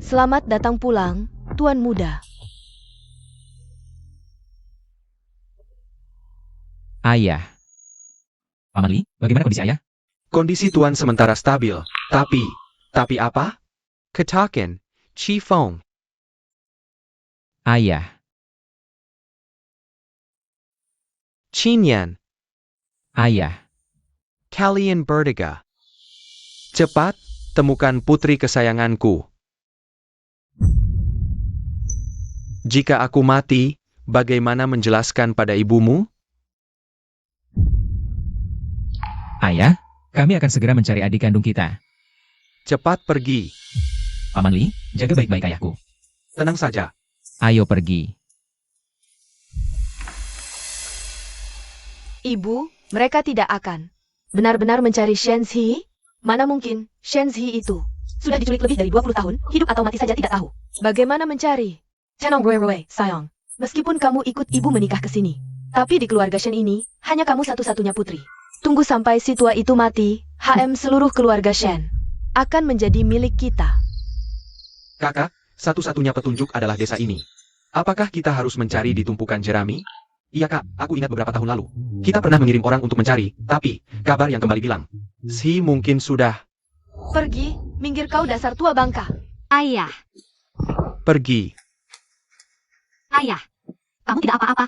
Selamat datang pulang, Tuan Muda. Ayah. Paman Li, bagaimana kondisi ayah? Kondisi Tuan sementara stabil. Tapi apa? Katakan, Chi Fong. Ayah. Chinyan. Ayah. Kalian bertiga. Cepat, temukan putri kesayanganku. Jika aku mati, bagaimana menjelaskan pada ibumu? Ayah, kami akan segera mencari adik kandung kita. Cepat pergi. Paman Li, jaga baik-baik ayahku. Tenang saja. Ayo pergi. Ibu, mereka tidak akan benar-benar mencari Shenzi? Mana mungkin, Shenzi itu sudah diculik lebih dari 20 tahun, hidup atau mati saja tidak tahu. Bagaimana mencari? Tenang Rui, sayang. Meskipun kamu ikut ibu menikah ke sini, tapi di keluarga Shen ini, hanya kamu satu-satunya putri. Tunggu sampai si tua itu mati, seluruh keluarga Shen akan menjadi milik kita. Kakak, satu-satunya petunjuk adalah desa ini. Apakah kita harus mencari di tumpukan jerami? Iya kak, aku ingat beberapa tahun lalu. Kita pernah mengirim orang untuk mencari, tapi kabar yang kembali bilang, si mungkin sudah Pergi, minggir kau dasar tua bangka. Ayah, pergi. ayah, kamu tidak apa-apa.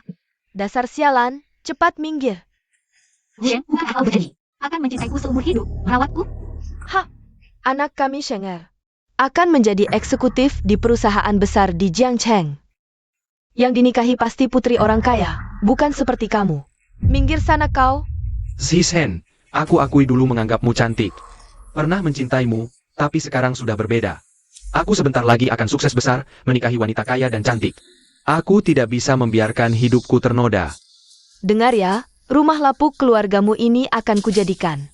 Dasar sialan, cepat minggir. Zhen, bukankah kau berjanji akan mencintaiku seumur hidup, merawatku? Anak kami Shenger akan menjadi eksekutif di perusahaan besar di Jiangcheng. Yang dinikahi pasti putri orang kaya, bukan seperti kamu. Minggir sana kau. Si Shen, aku akui dulu menganggapmu cantik. Pernah mencintaimu, tapi sekarang sudah berbeda. Aku sebentar lagi akan sukses besar, menikahi wanita kaya dan cantik. Aku tidak bisa membiarkan hidupku ternoda. Dengar ya, rumah lapuk keluargamu ini akan kujadikan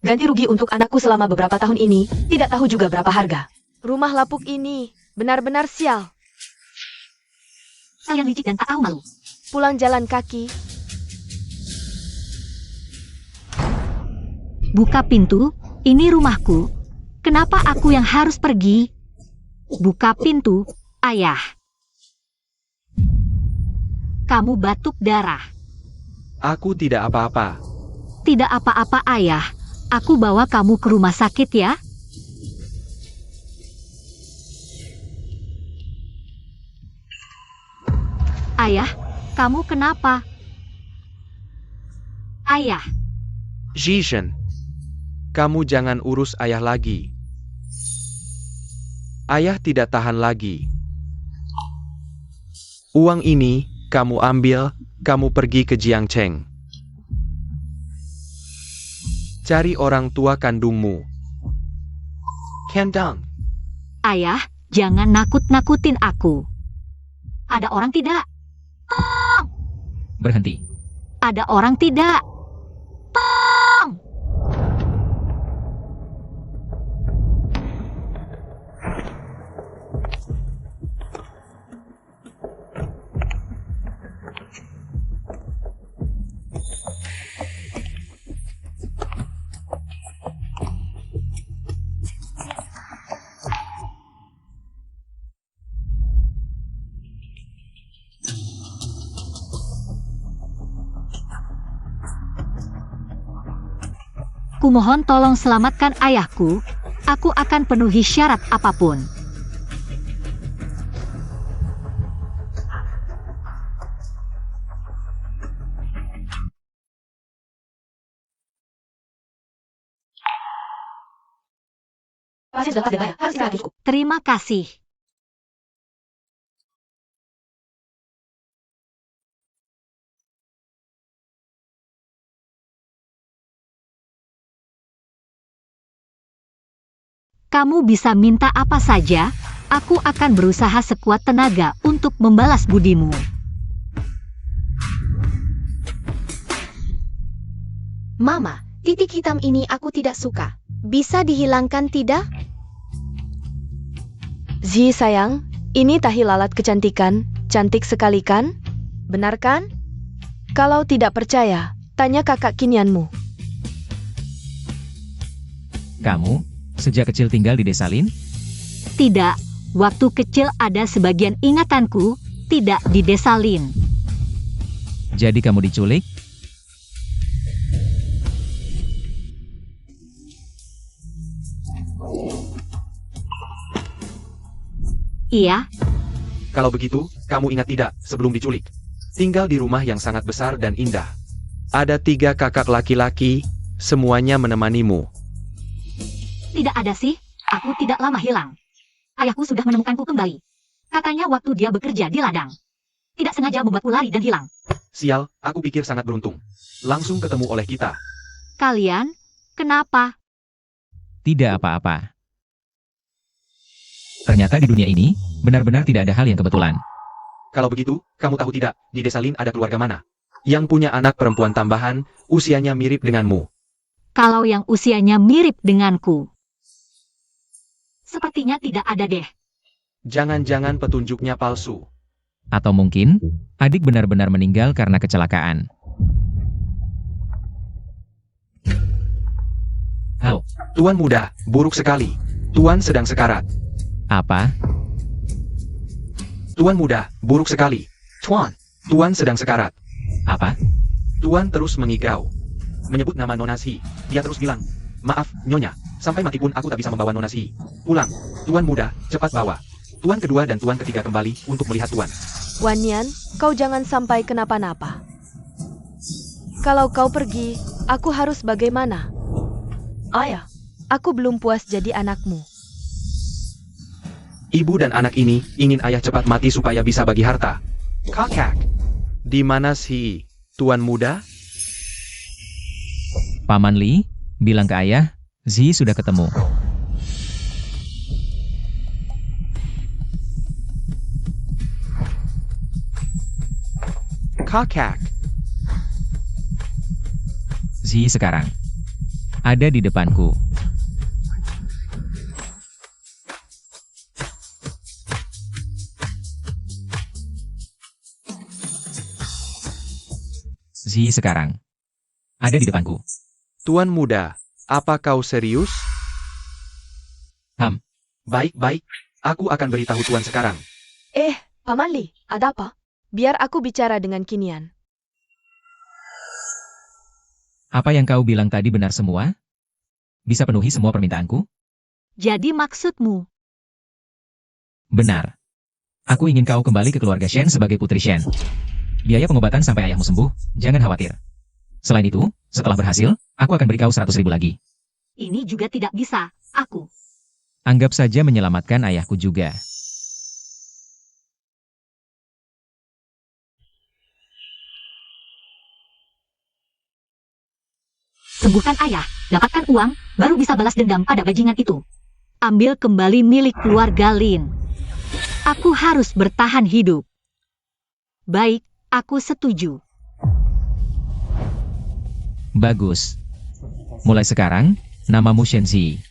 ganti rugi untuk anakku selama beberapa tahun ini, tidak tahu juga berapa harga. Rumah lapuk ini benar-benar sial. Kalian licik dan tak tahu malu. Pulang jalan kaki. Buka pintu, ini rumahku. Kenapa aku yang harus pergi? Buka pintu, ayah. Kamu batuk darah. Aku tidak apa-apa. Tidak apa-apa, ayah. Aku bawa kamu ke rumah sakit ya. Ayah, kamu kenapa? Ayah, Zhishen, kamu jangan urus ayah lagi. Ayah tidak tahan lagi. Uang ini, kamu ambil, kamu pergi ke Jiangcheng. Cari orang tua kandungmu. Kendang. ayah, jangan nakut-nakutin aku. Ada orang tidak? Berhenti. Ada orang tidak? Kumohon tolong selamatkan ayahku. Aku akan penuhi syarat apapun. Pasien sudah pas dan layak, harus istirahat yang cukup. Terima kasih. Kamu bisa minta apa saja, aku akan berusaha sekuat tenaga untuk membalas budimu. Mama, titik hitam ini aku tidak suka. Bisa dihilangkan tidak? Zi sayang, ini tahi lalat kecantikan, cantik sekali kan? Benar kan? Kalau tidak percaya, tanya kakak Kinyanmu. Kamu, Sejak kecil tinggal di desa Lin? Tidak, waktu kecil ada sebagian ingatanku tidak di desa Lin. Jadi kamu diculik? Iya, Kalau begitu, kamu ingat tidak sebelum diculik? Tinggal di rumah yang sangat besar dan indah. Ada 3 kakak laki-laki, semuanya menemanimu. tidak ada sih. Aku tidak lama hilang. Ayahku sudah menemukanku kembali. Katanya waktu dia bekerja di ladang. Tidak sengaja membuatku lari dan hilang. Sial, aku pikir sangat beruntung. Langsung ketemu oleh kita. Kalian, kenapa? Tidak apa-apa. Ternyata di dunia ini, benar-benar tidak ada hal yang kebetulan. Kalau begitu, kamu tahu tidak, di desa Lin ada keluarga mana? Yang punya anak perempuan tambahan, usianya mirip denganmu. Kalau yang usianya mirip denganku. Sepertinya tidak ada deh. Jangan-jangan petunjuknya palsu. Atau mungkin, adik benar-benar meninggal karena kecelakaan. Halo, Tuan muda, buruk sekali. Tuan sedang sekarat. apa? Tuan muda, buruk sekali. Tuan sedang sekarat. Apa? Tuan terus mengigau. Menyebut nama Nona Si. Dia terus bilang, maaf, Nyonya. Sampai mati pun aku tak bisa membawa Nona Si pulang. Tuan muda, cepat bawa. Tuan kedua dan tuan ketiga kembali untuk melihat tuan. Wan Nian, kau jangan sampai kenapa-napa. Kalau kau pergi, aku harus bagaimana? Ayah, aku belum puas jadi anakmu. Ibu dan anak ini ingin ayah cepat mati supaya bisa bagi harta. Kakak. Di mana si tuan muda? Paman Li, bilang ke ayah, Zi sudah ketemu. Kakak. Zi sekarang ada di depanku. Zi sekarang ada di depanku. Tuan muda, apa kau serius? Baik-baik, aku akan beritahu tuan sekarang. Paman Li, ada apa? Biar aku bicara dengan Kinian. Apa yang kau bilang tadi benar semua? Bisa penuhi semua permintaanku? Jadi maksudmu? Benar. Aku ingin kau kembali ke keluarga Shen sebagai putri Shen. Biaya pengobatan sampai ayahmu sembuh, jangan khawatir. Selain itu, setelah berhasil, aku akan beri kau 100.000 lagi. Ini juga tidak bisa. Aku. Anggap saja menyelamatkan ayahku juga. Sembuhkan ayah, dapatkan uang, baru bisa balas dendam pada bajingan itu. Ambil kembali milik keluarga Lin. Aku harus bertahan hidup. Baik, aku setuju. Bagus. Mulai sekarang, namamu Shenzi.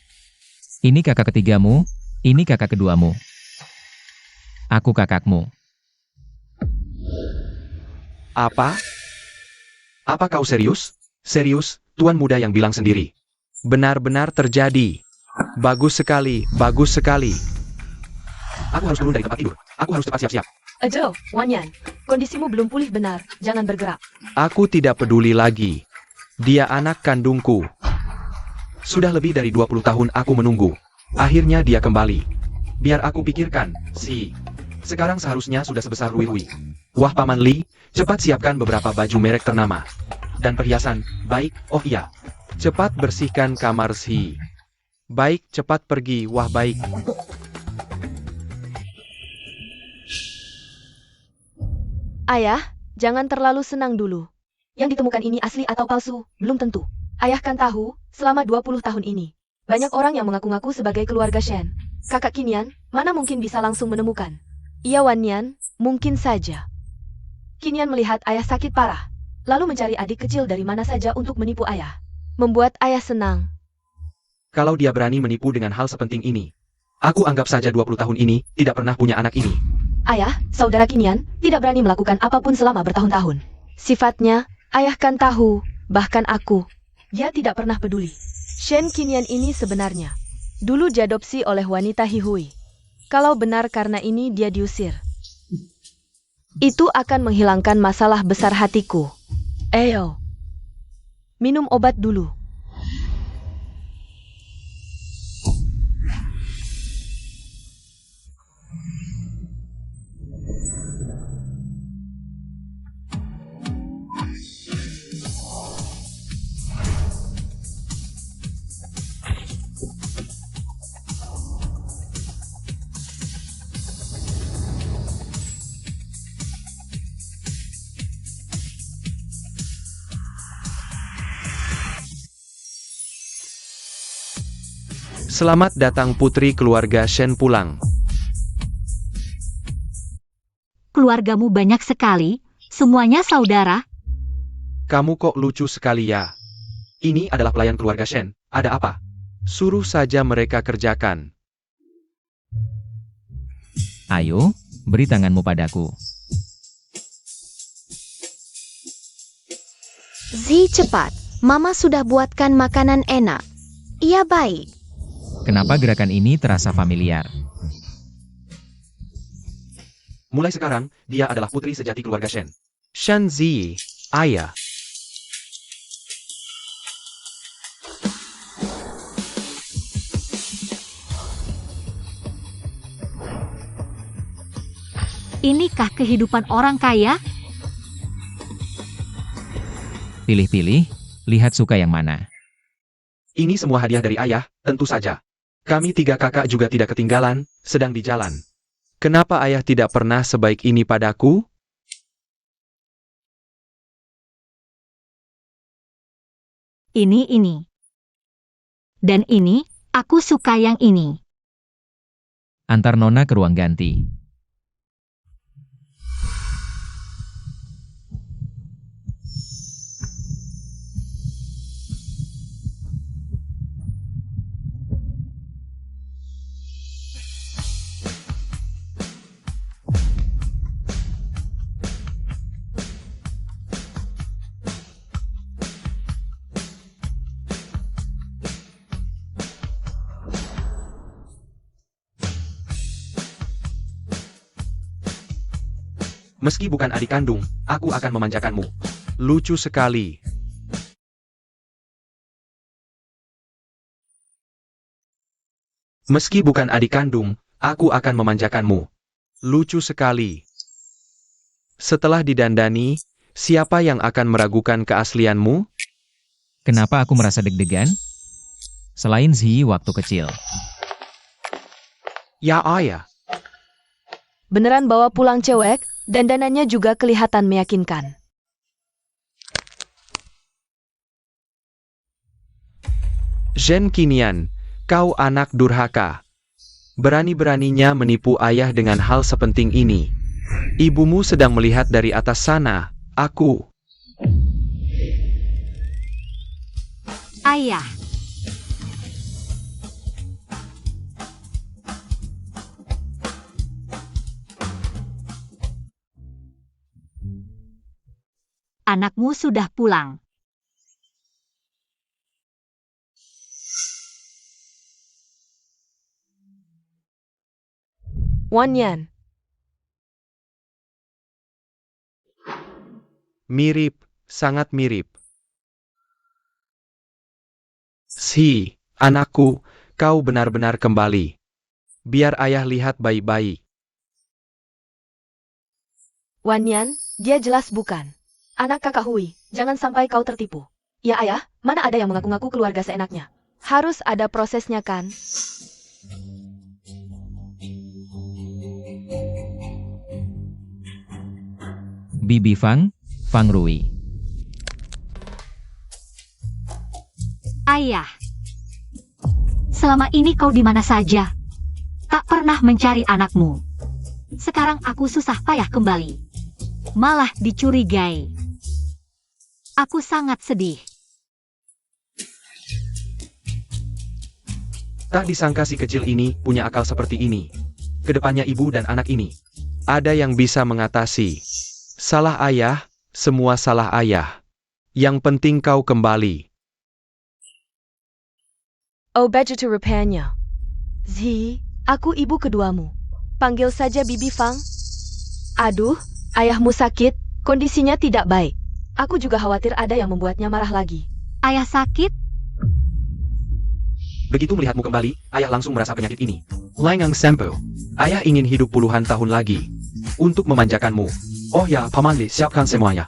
Ini kakak ketigamu, ini kakak keduamu. Aku kakakmu. Apa? Apa kau serius? Serius, tuan muda yang bilang sendiri. Benar-benar terjadi. Bagus sekali, bagus sekali. Aku harus turun dari tempat tidur. Aku harus cepat siap-siap. Ajo, Wan Nian, kondisimu belum pulih benar, jangan bergerak. Aku tidak peduli lagi. Dia anak kandungku. Sudah lebih dari 20 tahun aku menunggu. Akhirnya dia kembali. Biar aku pikirkan, sekarang seharusnya sudah sebesar Rui Rui. Wah Paman Li, cepat siapkan beberapa baju merek ternama. Dan perhiasan, baik, oh iya. Cepat bersihkan kamar Si. Baik, cepat pergi, wah baik. Ayah, jangan terlalu senang dulu. Yang ditemukan ini asli atau palsu, belum tentu. Ayah kan tahu, selama 20 tahun ini, banyak orang yang mengaku-ngaku sebagai keluarga Shen. Kakak Kinian, mana mungkin bisa langsung menemukan? Iya Wan Nian, mungkin saja. Kinian melihat ayah sakit parah, lalu mencari adik kecil dari mana saja untuk menipu ayah. Membuat ayah senang. Kalau dia berani menipu dengan hal sepenting ini, aku anggap saja 20 tahun ini tidak pernah punya anak ini. Ayah, saudara Kinian, tidak berani melakukan apapun selama bertahun-tahun. Sifatnya, ayah kan tahu, bahkan aku. Dia tidak pernah peduli. Shen Kinian ini sebenarnya, Dulu diadopsi oleh wanita Hihui. Kalau benar karena ini dia diusir, itu akan menghilangkan masalah besar hatiku. Ayo, minum obat dulu. Selamat datang putri keluarga Shen pulang. Keluargamu banyak sekali, semuanya saudara. Kamu kok lucu sekali ya? Ini adalah pelayan keluarga Shen. Ada apa? Suruh saja mereka kerjakan. Ayo, beri tanganmu padaku. Zi, cepat. Mama sudah buatkan makanan enak. Iya, baik. Kenapa gerakan ini terasa familiar? Mulai sekarang, dia adalah putri sejati keluarga Shen. Shen Zi, ayah. Inikah kehidupan orang kaya? Pilih-pilih, lihat suka yang mana. Ini semua hadiah dari ayah, tentu saja. Kami 3 kakak juga tidak ketinggalan, sedang di jalan. Kenapa ayah tidak pernah sebaik ini padaku? Ini. Dan ini, aku suka yang ini. Antar Nona ke ruang ganti. Meski bukan adik kandung, aku akan memanjakanmu. Lucu sekali. Meski bukan adik kandung, aku akan memanjakanmu. Lucu sekali. Setelah didandani, siapa yang akan meragukan keaslianmu? Kenapa aku merasa deg-degan? Selain Zi waktu kecil. Ya ayah. Beneran bawa pulang cewek? Dandanannya juga kelihatan meyakinkan. Zhen Qinian, kau anak durhaka. Berani-beraninya menipu ayah dengan hal sepenting ini. Ibumu sedang melihat dari atas sana, aku. Ayah. Anakmu sudah pulang. Wan Yan, Mirip, sangat mirip. Si, anakku, kau benar-benar kembali. Biar ayah lihat bayi-bayi. Wan Yan, dia jelas bukan anak kakak Hui. Jangan sampai kau tertipu. Ya ayah, mana ada yang mengaku-ngaku keluarga seenaknya. Harus ada prosesnya kan? Bibi Fang, Fang Rui. Ayah. Selama ini kau di mana saja? Tak pernah mencari anakmu. Sekarang aku susah payah kembali. Malah dicurigai. Aku sangat sedih. Tak disangka si kecil ini punya akal seperti ini. Kedepannya ibu dan anak ini. Ada yang bisa mengatasi. Salah ayah, semua salah ayah. Yang penting kau kembali. Oh begitu rupanya. Zhi, aku ibu keduamu. Panggil saja Bibi Fang. Aduh, ayahmu sakit, kondisinya tidak baik. Aku juga khawatir ada yang membuatnya marah lagi. Ayah sakit? Begitu melihatmu kembali, ayah langsung merasa penyakit ini. Langang Sempo, ayah ingin hidup puluhan tahun lagi. Untuk memanjakanmu. Oh ya, Paman Li, siapkan semuanya.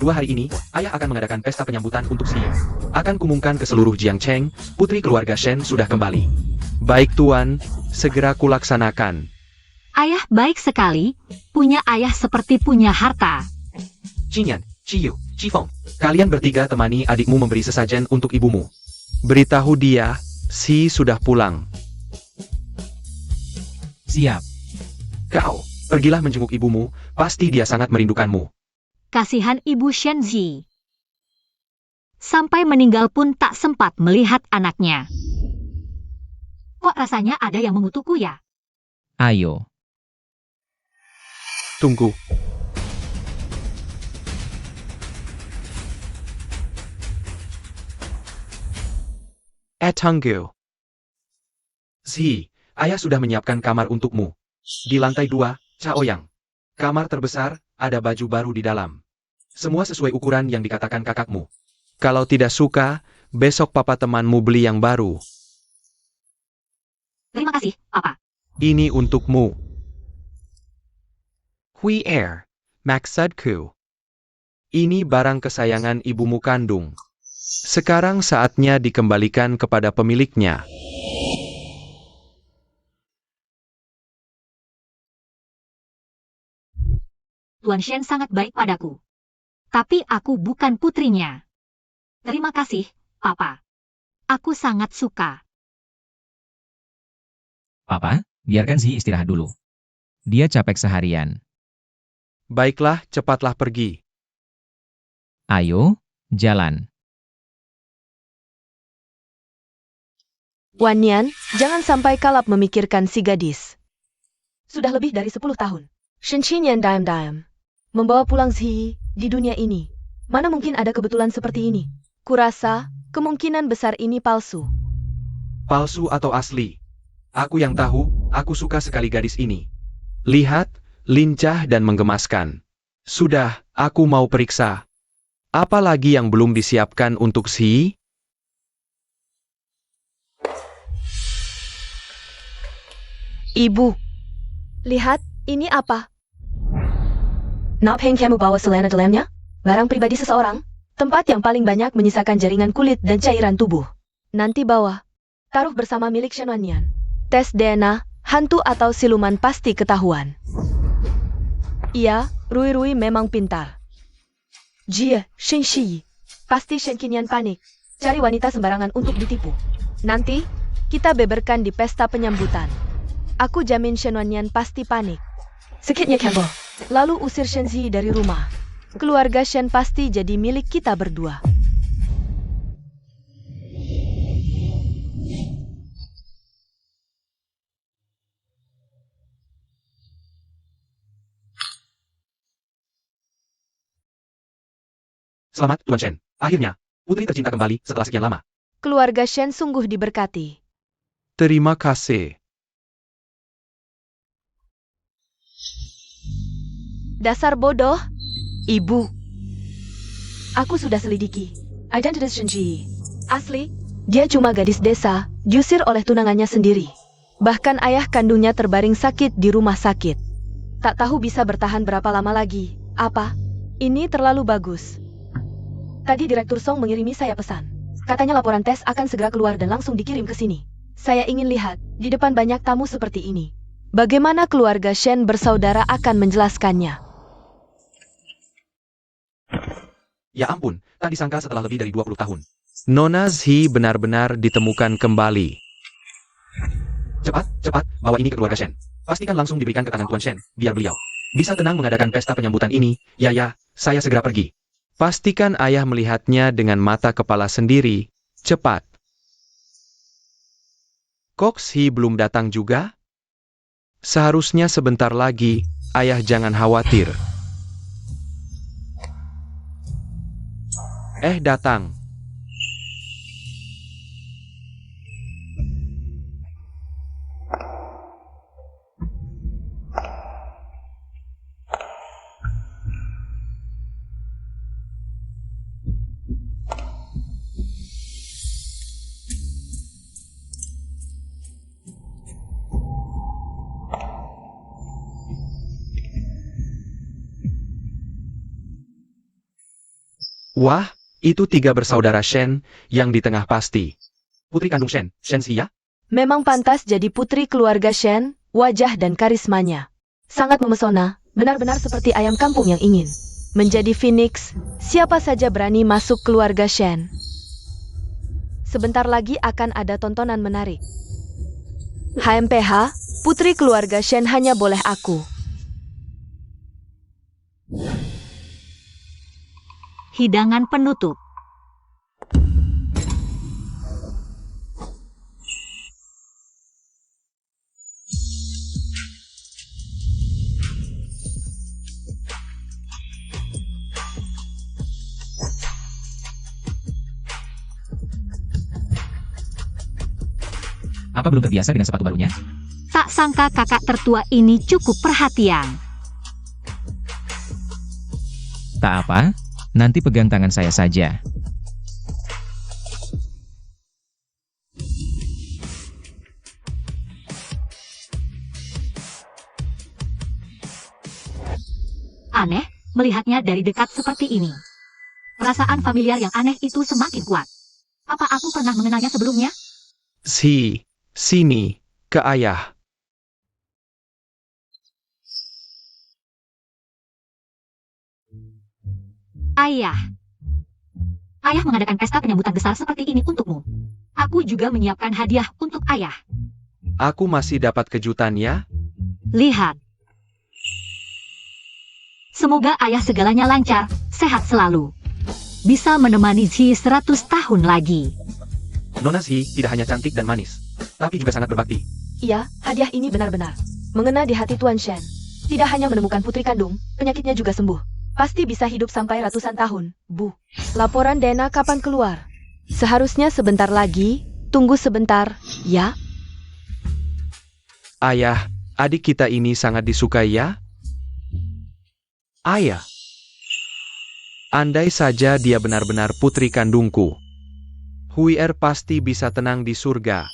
2 hari ini, ayah akan mengadakan pesta penyambutan untuk Zhi. Akan kumumkan ke seluruh Jiangcheng, putri keluarga Shen sudah kembali. Baik tuan, segera kulaksanakan. Ayah baik sekali, punya ayah seperti punya harta. Jinyan, Ciyu, Cifeng, kalian bertiga temani adikmu memberi sesajen untuk ibumu. Beritahu dia, Zhi sudah pulang. Siap. Kau, pergilah menjenguk ibumu, pasti dia sangat merindukanmu. Kasihan ibu Shenzi. Sampai meninggal pun tak sempat melihat anaknya. Kok rasanya ada yang mengutukku ya? Ayo. Tunggu. Tunggu. Zhi, ayah sudah menyiapkan kamar untukmu. Di lantai 2, Chaoyang. Kamar terbesar, ada baju baru di dalam. Semua sesuai ukuran yang dikatakan kakakmu. Kalau tidak suka, besok papa temanmu beli yang baru. Terima kasih, Papa. Ini untukmu. Hui Er, maksudku. Ini barang kesayangan ibumu kandung. Sekarang saatnya dikembalikan kepada pemiliknya. Tuan Shen sangat baik padaku. Tapi aku bukan putrinya. Terima kasih, Papa. Aku sangat suka. Papa, biarkan Zhi istirahat dulu. Dia capek seharian. Baiklah, cepatlah pergi. Ayo, jalan. Wan Nian, jangan sampai kalap memikirkan si gadis. Sudah lebih dari 10 tahun. Shen Qinyan diam-diam membawa pulang Zhi di dunia ini. Mana mungkin ada kebetulan seperti ini? Kurasa, kemungkinan besar ini palsu. Palsu atau asli? Aku yang tahu, aku suka sekali gadis ini. Lihat, lincah dan menggemaskan. Sudah, aku mau periksa. Apa lagi yang belum disiapkan untuk Zhi? Ibu, lihat, ini apa? Napeng kamu bawa selena dalamnya? Barang pribadi seseorang? Tempat yang paling banyak menyisakan jaringan kulit dan cairan tubuh. Nanti bawa. Taruh bersama milik Shen Wannian. Tes DNA, hantu atau siluman pasti ketahuan. Iya, Rui memang pintar. Jie, Shen Shi. Pasti Shen Qinyan panik. Cari wanita sembarangan untuk ditipu. Nanti, kita beberkan di pesta penyambutan. Aku jamin Shen Wannian pasti panik. Sekitnya kabel. Lalu usir Shen Zi dari rumah. Keluarga Shen pasti jadi milik kita berdua. Selamat, Tuan Shen. Akhirnya, putri tercinta kembali setelah sekian lama. Keluarga Shen sungguh diberkati. Terima kasih. Dasar bodoh. Ibu. Aku sudah selidiki. Identitas Shen Ji. Asli, dia cuma gadis desa, diusir oleh tunangannya sendiri. Bahkan ayah kandungnya terbaring sakit di rumah sakit. Tak tahu bisa bertahan berapa lama lagi. Apa? Ini terlalu bagus. Tadi Direktur Song mengirimi saya pesan. Katanya laporan tes akan segera keluar dan langsung dikirim ke sini. Saya ingin lihat, di depan banyak tamu seperti ini. Bagaimana keluarga Shen bersaudara akan menjelaskannya. Ya ampun, tak disangka setelah lebih dari 20 tahun. Nona Zhi benar-benar ditemukan kembali. Cepat, bawa ini ke keluarga Shen. Pastikan langsung diberikan ke tangan Tuan Shen, biar beliau bisa tenang mengadakan pesta penyambutan ini. Ya, saya segera pergi. Pastikan ayah melihatnya dengan mata kepala sendiri. Cepat. Kok Zhi belum datang juga? Seharusnya sebentar lagi, ayah jangan khawatir. Datang. Wah, itu 3 bersaudara Shen yang di tengah pasti. Putri kandung Shen, Shen Xi ya? Memang pantas jadi putri keluarga Shen, wajah dan karismanya sangat memesona, benar-benar seperti ayam kampung yang ingin menjadi phoenix. Siapa saja berani masuk keluarga Shen. Sebentar lagi akan ada tontonan menarik. HMPH, putri keluarga Shen hanya boleh aku. Hidangan penutup. Apa belum terbiasa dengan sepatu barunya? Tak sangka kakak tertua ini cukup perhatian. Tak apa, nanti pegang tangan saya saja. Aneh, melihatnya dari dekat seperti ini. Perasaan familiar yang aneh itu semakin kuat. Apa aku pernah mengenalnya sebelumnya? Sini, ke ayah. Ayah. Ayah mengadakan pesta penyambutan besar seperti ini untukmu. Aku juga menyiapkan hadiah untuk ayah. Aku masih dapat kejutan ya? Lihat. Semoga ayah segalanya lancar, sehat selalu. Bisa menemani Xi 100 tahun lagi. Nona Xi tidak hanya cantik dan manis, tapi juga sangat berbakti. Iya, hadiah ini benar-benar mengena di hati Tuan Shen. Tidak hanya menemukan putri kandung, penyakitnya juga sembuh. Pasti bisa hidup sampai ratusan tahun, Bu. Laporan Dena kapan keluar? Seharusnya sebentar lagi. Tunggu sebentar, ya? Ayah, adik kita ini sangat disukai ya? Ayah. Andai saja dia benar-benar putri kandungku. Huier pasti bisa tenang di surga.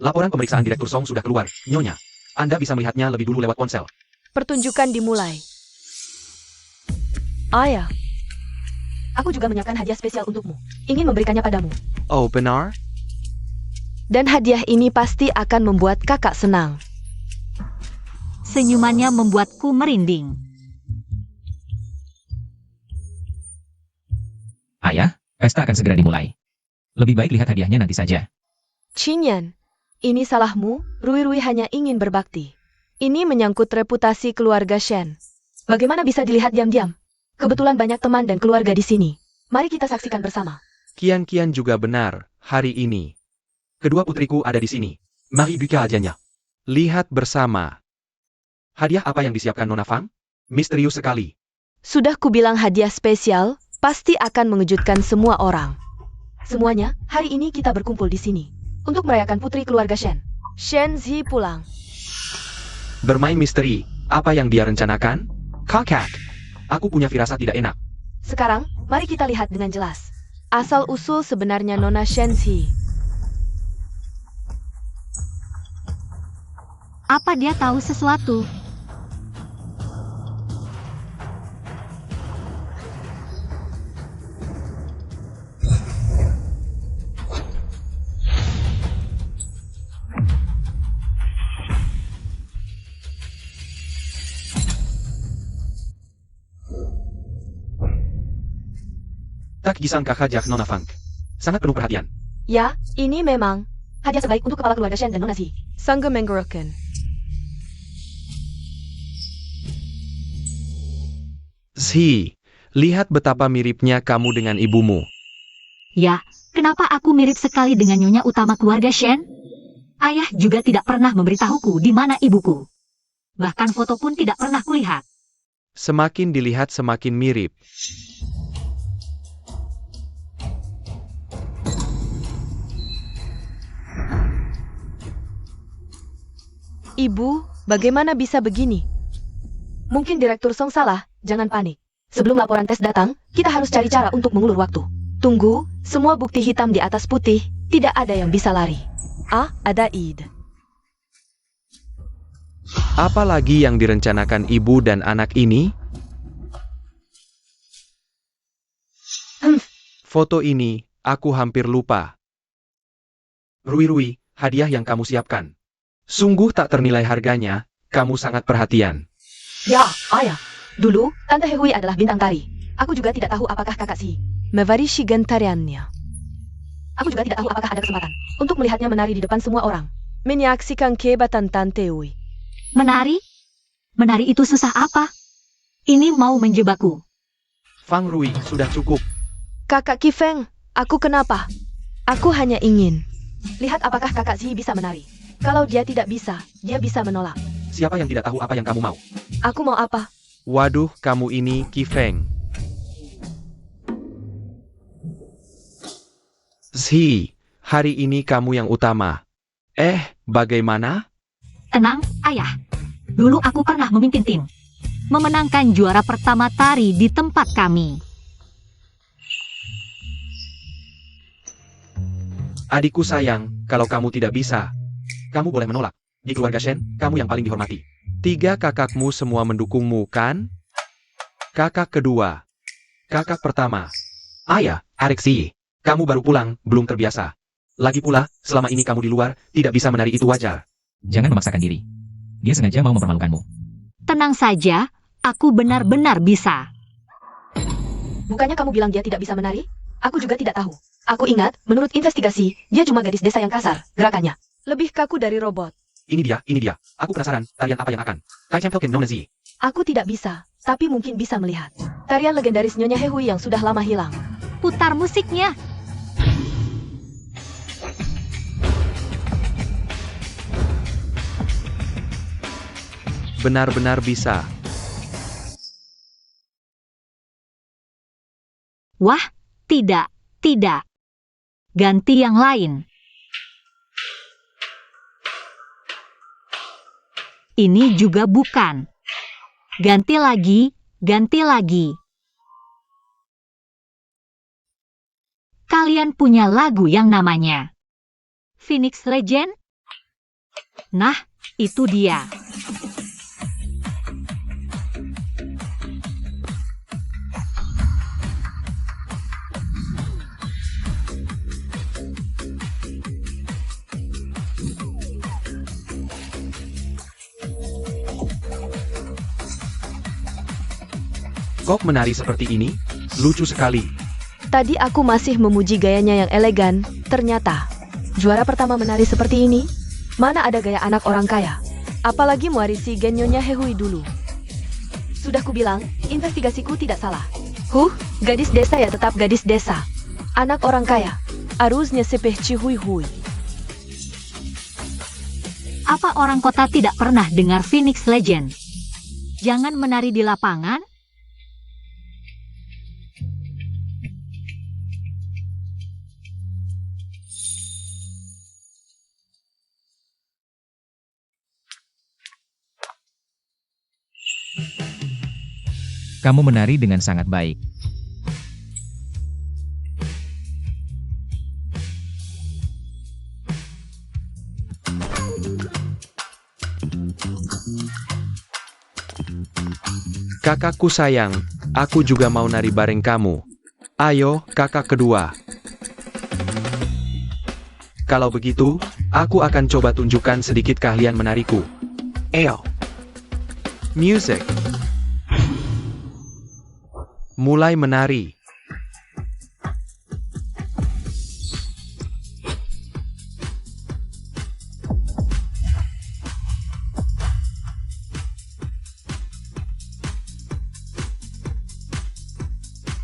Laporan pemeriksaan Direktur Song sudah keluar, Nyonya. Anda bisa melihatnya lebih dulu lewat ponsel. Pertunjukan dimulai. Ayah. Aku juga menyiapkan hadiah spesial untukmu. Ingin memberikannya padamu. Oh, benar? Dan hadiah ini pasti akan membuat kakak senang. Senyumannya membuatku merinding. Ayah, pesta akan segera dimulai. Lebih baik lihat hadiahnya nanti saja. Qingyan, ini salahmu. Rui hanya ingin berbakti. Ini menyangkut reputasi keluarga Shen. Bagaimana bisa dilihat diam-diam? Kebetulan banyak teman dan keluarga di sini. Mari kita saksikan bersama. Kian juga benar, hari ini. Kedua putriku ada di sini. Mari buka hadiahnya. Lihat bersama. Hadiah apa yang disiapkan Nona Fang? Misterius sekali. Sudah kubilang hadiah spesial, pasti akan mengejutkan semua orang. Semuanya, hari ini kita berkumpul di sini. Untuk merayakan putri keluarga Shen. Shen Zi pulang. Bermain misteri, apa yang dia rencanakan? Kakak. Aku punya firasat tidak enak. Sekarang, mari kita lihat dengan jelas. Asal-usul sebenarnya Nona Shen Zi. Apa dia tahu sesuatu? Tak disangka hadiah Nona Fang. Sangat penuh perhatian. Ya, ini memang hadiah terbaik untuk kepala keluarga Shen dan Nona Zi. Sangga menggorokan. Zi, lihat betapa miripnya kamu dengan ibumu. Ya, kenapa aku mirip sekali dengan nyonya utama keluarga Shen? Ayah juga tidak pernah memberitahuku di mana ibuku. Bahkan foto pun tidak pernah kulihat. Semakin dilihat semakin mirip. Ibu, bagaimana bisa begini? Mungkin Direktur Song salah, jangan panik. Sebelum laporan tes datang, kita harus cari cara untuk mengulur waktu. Tunggu, semua bukti hitam di atas putih, tidak ada yang bisa lari. Ah, ada ide. Apa lagi yang direncanakan ibu dan anak ini? Foto ini, aku hampir lupa. Rui, hadiah yang kamu siapkan. Sungguh tak ternilai harganya, kamu sangat perhatian. Ya, ayah. Dulu, Tante Hehui adalah bintang tari. Aku juga tidak tahu apakah kakak si mewarisi tariannya. Aku juga tidak tahu apakah ada kesempatan untuk melihatnya menari di depan semua orang. Menyaksikan kehebatan Tante Hehui. Menari? Menari itu susah apa? Ini mau menjebakku. Fang Rui, sudah cukup. Kakak Kifeng, aku kenapa? Aku hanya ingin lihat apakah kakak si bisa menari. Kalau dia tidak bisa, dia bisa menolak. Siapa yang tidak tahu apa yang kamu mau? Aku mau apa? Waduh, kamu ini Kifeng. Zhi, hari ini kamu yang utama. Bagaimana? Tenang, ayah. Dulu aku pernah memimpin tim. Memenangkan juara pertama tari di tempat kami. Adikku sayang, kalau kamu tidak bisa, kamu boleh menolak. Di keluarga Shen, kamu yang paling dihormati. 3 kakakmu semua mendukungmu, kan? Kakak kedua. Kakak pertama. Ayah, Areksi. Kamu baru pulang, belum terbiasa. Lagi pula, selama ini kamu di luar, tidak bisa menari itu wajar. Jangan memaksakan diri. Dia sengaja mau mempermalukanmu. Tenang saja, aku benar-benar bisa. Bukannya kamu bilang dia tidak bisa menari? Aku juga tidak tahu. Aku ingat, menurut investigasi, dia cuma gadis desa yang kasar, gerakannya. Lebih kaku dari robot. Ini dia. Aku penasaran, tarian apa yang akan? Kai Champelkin Nona Zi. Aku tidak bisa, tapi mungkin bisa melihat. Tarian legendaris Nyonya Hehui yang sudah lama hilang. Putar musiknya. Benar-benar bisa. Wah, tidak. Ganti yang lain. Ini juga bukan. Ganti lagi. Kalian punya lagu yang namanya Phoenix Legend? Nah, itu dia. Kok menari seperti ini? Lucu sekali. Tadi aku masih memuji gayanya yang elegan, ternyata juara pertama menari seperti ini? Mana ada gaya anak orang kaya? Apalagi mewarisi gen Nyonya Hehui dulu. Sudah kubilang, investigasiku tidak salah. Gadis desa ya tetap gadis desa. Anak orang kaya, harusnya seperti hui. Apa orang kota tidak pernah dengar Phoenix Legend? Jangan menari di lapangan. Kamu menari dengan sangat baik. Kakakku sayang, aku juga mau nari bareng kamu. Ayo, kakak kedua. Kalau begitu, aku akan coba tunjukkan sedikit keahlian menariku. Eyo. Music. Mulai menari.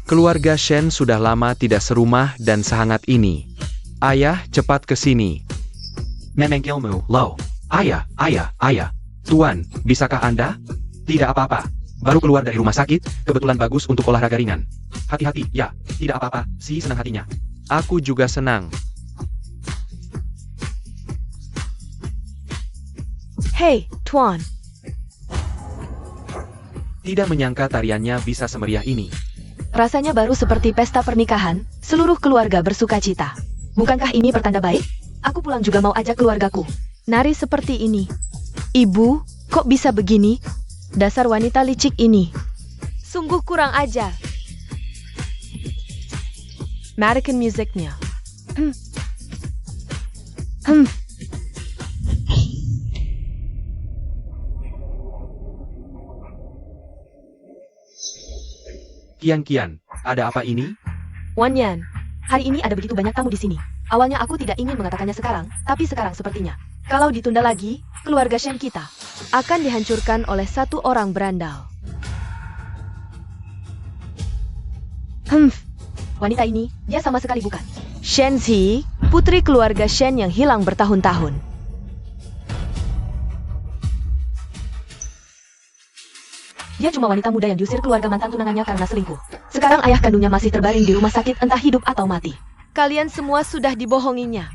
Keluarga Shen sudah lama tidak serumah dan sehangat ini. Ayah, cepat ke sini. Memang ilmu, lo. Ayah. Tuan, bisakah Anda? Tidak apa-apa. Baru keluar dari rumah sakit, kebetulan bagus untuk olahraga ringan. Hati-hati, ya, tidak apa-apa, senang hatinya. Aku juga senang. Hei, Tuan. Tidak menyangka tariannya bisa semeriah ini. Rasanya baru seperti pesta pernikahan, seluruh keluarga bersuka cita. Bukankah ini pertanda baik? Aku pulang juga mau ajak keluargaku. Nari seperti ini. Ibu, Kok bisa begini? Dasar wanita licik ini. Sungguh kurang ajar. Matikan musiknya. Kian, ada apa ini? Wan Yan, hari ini ada begitu banyak tamu di sini. Awalnya aku tidak ingin mengatakannya sekarang, tapi sekarang sepertinya. Kalau ditunda lagi, keluarga Shen kita akan dihancurkan oleh satu orang berandal. Wanita ini, dia sama sekali bukan Shen Zi, putri keluarga Shen yang hilang bertahun-tahun. Dia cuma wanita muda yang diusir keluarga mantan tunangannya karena selingkuh. Sekarang ayah kandungnya masih terbaring di rumah sakit entah hidup atau mati. Kalian semua sudah dibohonginya.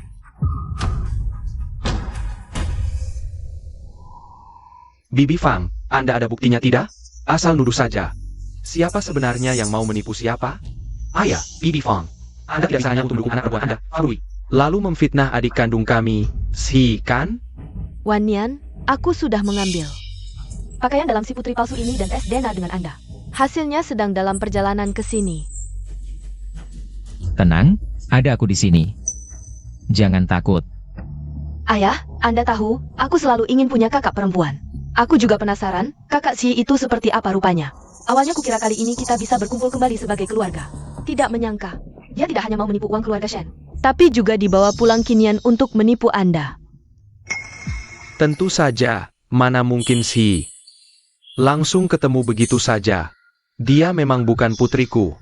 Bibi Fang, Anda ada buktinya tidak? Asal nuduh saja. Siapa sebenarnya yang mau menipu siapa? Ayah, Bibi Fang. Anda tidak bisa hanya untuk mendukung anak perempuan Anda, Fang Rui. Lalu memfitnah adik kandung kami, Si kan? Wan Yan, aku sudah mengambil pakaian dalam si putri palsu ini dan tes DNA dengan Anda. Hasilnya sedang dalam perjalanan ke sini. Tenang, ada aku di sini. Jangan takut. Ayah, Anda tahu, aku selalu ingin punya kakak perempuan. Aku juga penasaran, kakak si itu seperti apa rupanya. Awalnya kukira kali ini kita bisa berkumpul kembali sebagai keluarga. Tidak menyangka, dia tidak hanya mau menipu uang keluarga Shen, tapi juga dibawa pulang kinian untuk menipu Anda. Tentu saja, mana mungkin Si. Langsung ketemu begitu saja. Dia memang bukan putriku.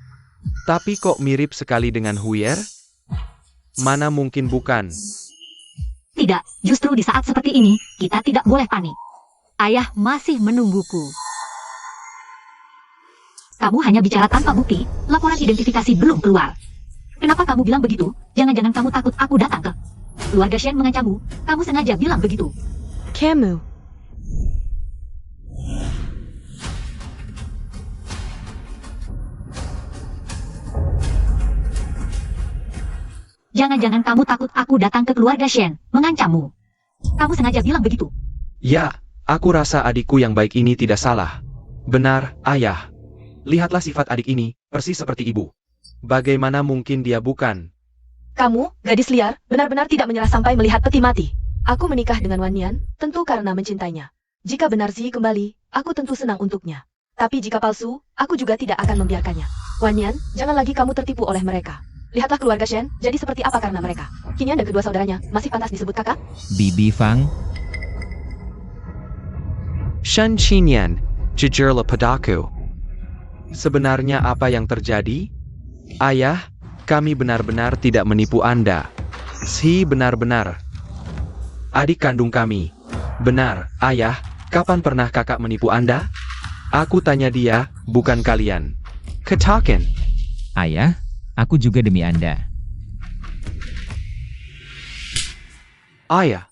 Tapi kok mirip sekali dengan Huyer? Mana mungkin bukan? Tidak, justru di saat seperti ini, kita tidak boleh panik. Ayah masih menungguku. Kamu hanya bicara tanpa bukti, laporan identifikasi belum keluar. Kenapa kamu bilang begitu? Jangan-jangan kamu takut aku datang ke keluarga Shen mengancammu. Kamu sengaja bilang begitu. Kamu. Jangan-jangan kamu takut aku datang ke keluarga Shen mengancammu. Kamu sengaja bilang begitu. Ya, aku rasa adikku yang baik ini tidak salah. Benar, Ayah. Lihatlah sifat adik ini, persis seperti ibu. Bagaimana mungkin dia bukan? Kamu, gadis liar, benar-benar tidak menyerah sampai melihat peti mati. Aku menikah dengan Wan Yan, tentu karena mencintainya. Jika benar Zi kembali, aku tentu senang untuknya. Tapi jika palsu, aku juga tidak akan membiarkannya. Wan Yan, jangan lagi kamu tertipu oleh mereka. Lihatlah keluarga Shen, jadi seperti apa karena mereka. Kinian dan kedua saudaranya, masih pantas disebut kakak? Bibi Fang, Shen Qinyan, jujurlah padaku. Sebenarnya apa yang terjadi? Ayah, kami benar-benar tidak menipu Anda. Si benar-benar adik kandung kami. Benar, Ayah, kapan pernah kakak menipu Anda? Aku tanya dia, bukan kalian. Katakan. ayah, aku juga demi Anda. Ayah.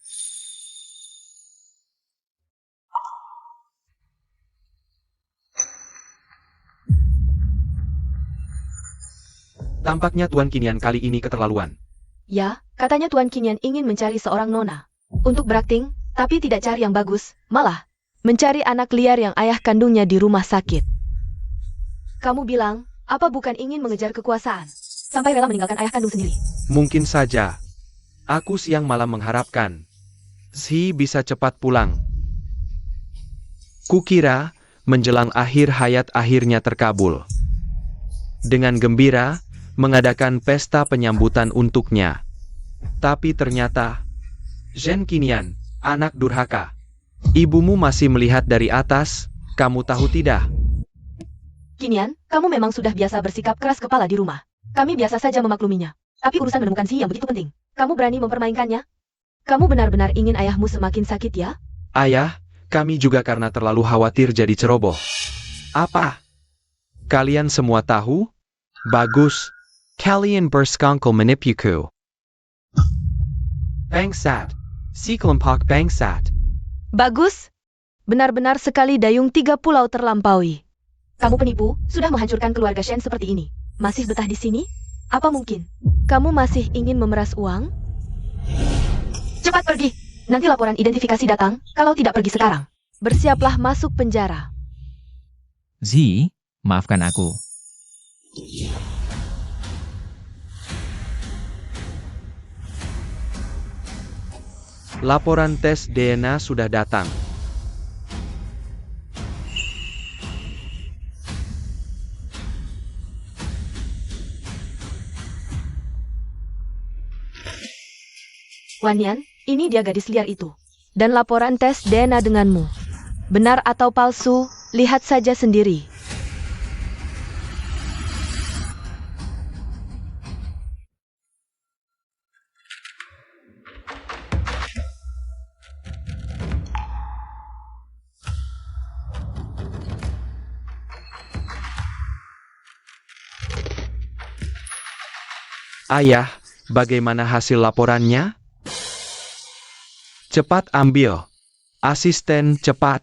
Tampaknya Tuan Kinian kali ini keterlaluan. Ya, katanya Tuan Kinian ingin mencari seorang nona. Untuk berakting, tapi tidak cari yang bagus, malah mencari anak liar yang ayah kandungnya di rumah sakit. Kamu bilang, apa bukan ingin mengejar kekuasaan? Sampai rela meninggalkan ayah kandung sendiri. Mungkin saja. Aku siang malam mengharapkan Si bisa cepat pulang. Kukira menjelang akhir hayat akhirnya terkabul. Dengan gembira mengadakan pesta penyambutan untuknya. Tapi ternyata Zhen Qinian, anak durhaka. Ibumu masih melihat dari atas, kamu tahu tidak? Kinian, kamu memang sudah biasa bersikap keras kepala di rumah. Kami biasa saja memakluminya. Tapi urusan menemukan Si yang begitu penting. Kamu berani mempermainkannya? Kamu benar-benar ingin ayahmu semakin sakit ya? Ayah, kami juga karena terlalu khawatir jadi ceroboh. Apa? Kalian semua tahu? Bagus. Kalian bersekongkol menipuku. Bangsat. Si kelompok bangsat. Bagus. Benar-benar sekali dayung 3 pulau terlampaui. Kamu penipu, sudah menghancurkan keluarga Shen seperti ini. Masih betah di sini? Apa mungkin? Kamu masih ingin memeras uang? Cepat pergi. Nanti laporan identifikasi datang, kalau tidak pergi sekarang. bersiaplah masuk penjara. Zi, maafkan aku. Laporan tes DNA sudah datang. Wanyan, ini dia gadis liar itu. Dan laporan tes DNA denganmu. Benar atau palsu, lihat saja sendiri. Ayah, bagaimana hasil laporannya? Cepat ambil. Asisten cepat.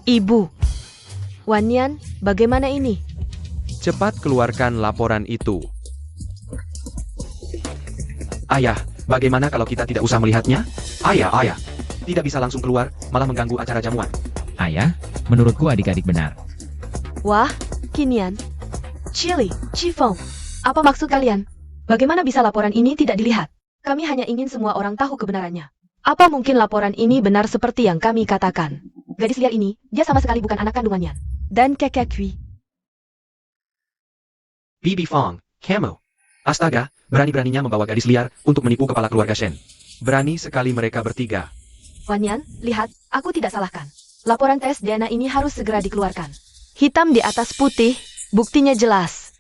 Ibu. Wanyan, bagaimana ini? Cepat keluarkan laporan itu. Ayah, bagaimana kalau kita tidak usah melihatnya? Ayah. Tidak bisa langsung keluar, malah mengganggu acara jamuan. Ayah, menurutku adik-adik benar. Wah, Kinian. Chili, Chifong. Apa maksud kalian? Bagaimana bisa laporan ini tidak dilihat? Kami hanya ingin semua orang tahu kebenarannya. Apa mungkin laporan ini benar seperti yang kami katakan? Gadis liar ini, dia sama sekali bukan anak kandungannya. Dan Kekekwi. Bibi Fong, kamu. Astaga, berani-beraninya membawa gadis liar untuk menipu kepala keluarga Shen. Berani sekali mereka bertiga. Wanyan, lihat, aku tidak salahkan. Laporan tes DNA ini harus segera dikeluarkan. Hitam di atas putih, buktinya jelas.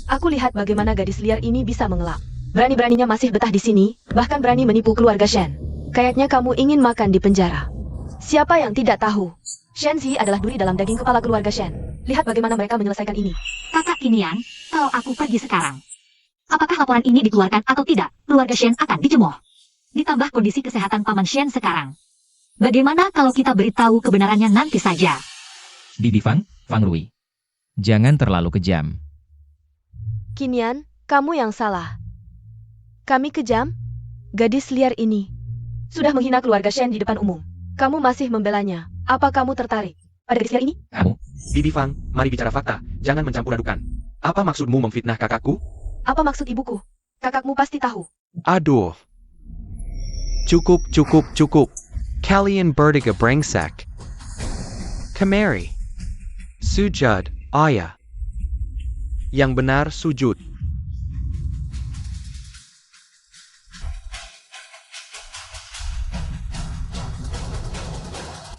Aku lihat bagaimana gadis liar ini bisa mengelak. Berani-beraninya masih betah di sini, bahkan berani menipu keluarga Shen. Kayaknya kamu ingin makan di penjara. Siapa yang tidak tahu? Shen Zi adalah duri dalam daging kepala keluarga Shen. Lihat bagaimana mereka menyelesaikan ini. Kakak Kinian, kalau aku pergi sekarang, apakah laporan ini dikeluarkan atau tidak, keluarga Shen akan dicemooh. Ditambah kondisi kesehatan Paman Shen sekarang. Bagaimana kalau kita beritahu kebenarannya nanti saja? Bibi Fang Rui. Jangan terlalu kejam. Kinian, kamu yang salah. Kami kejam? Gadis liar ini sudah menghina keluarga Shen di depan umum. Kamu masih membelanya. Apa kamu tertarik pada gadis liar ini? Kamu, Bibi Fang, mari bicara fakta, jangan mencampur adukan. Apa maksudmu memfitnah kakakku? Apa maksud ibuku? Kakakmu pasti tahu. Aduh. Cukup. Kalian bertiga brengsek. Kemari. Sujud, ayah. Yang benar sujud.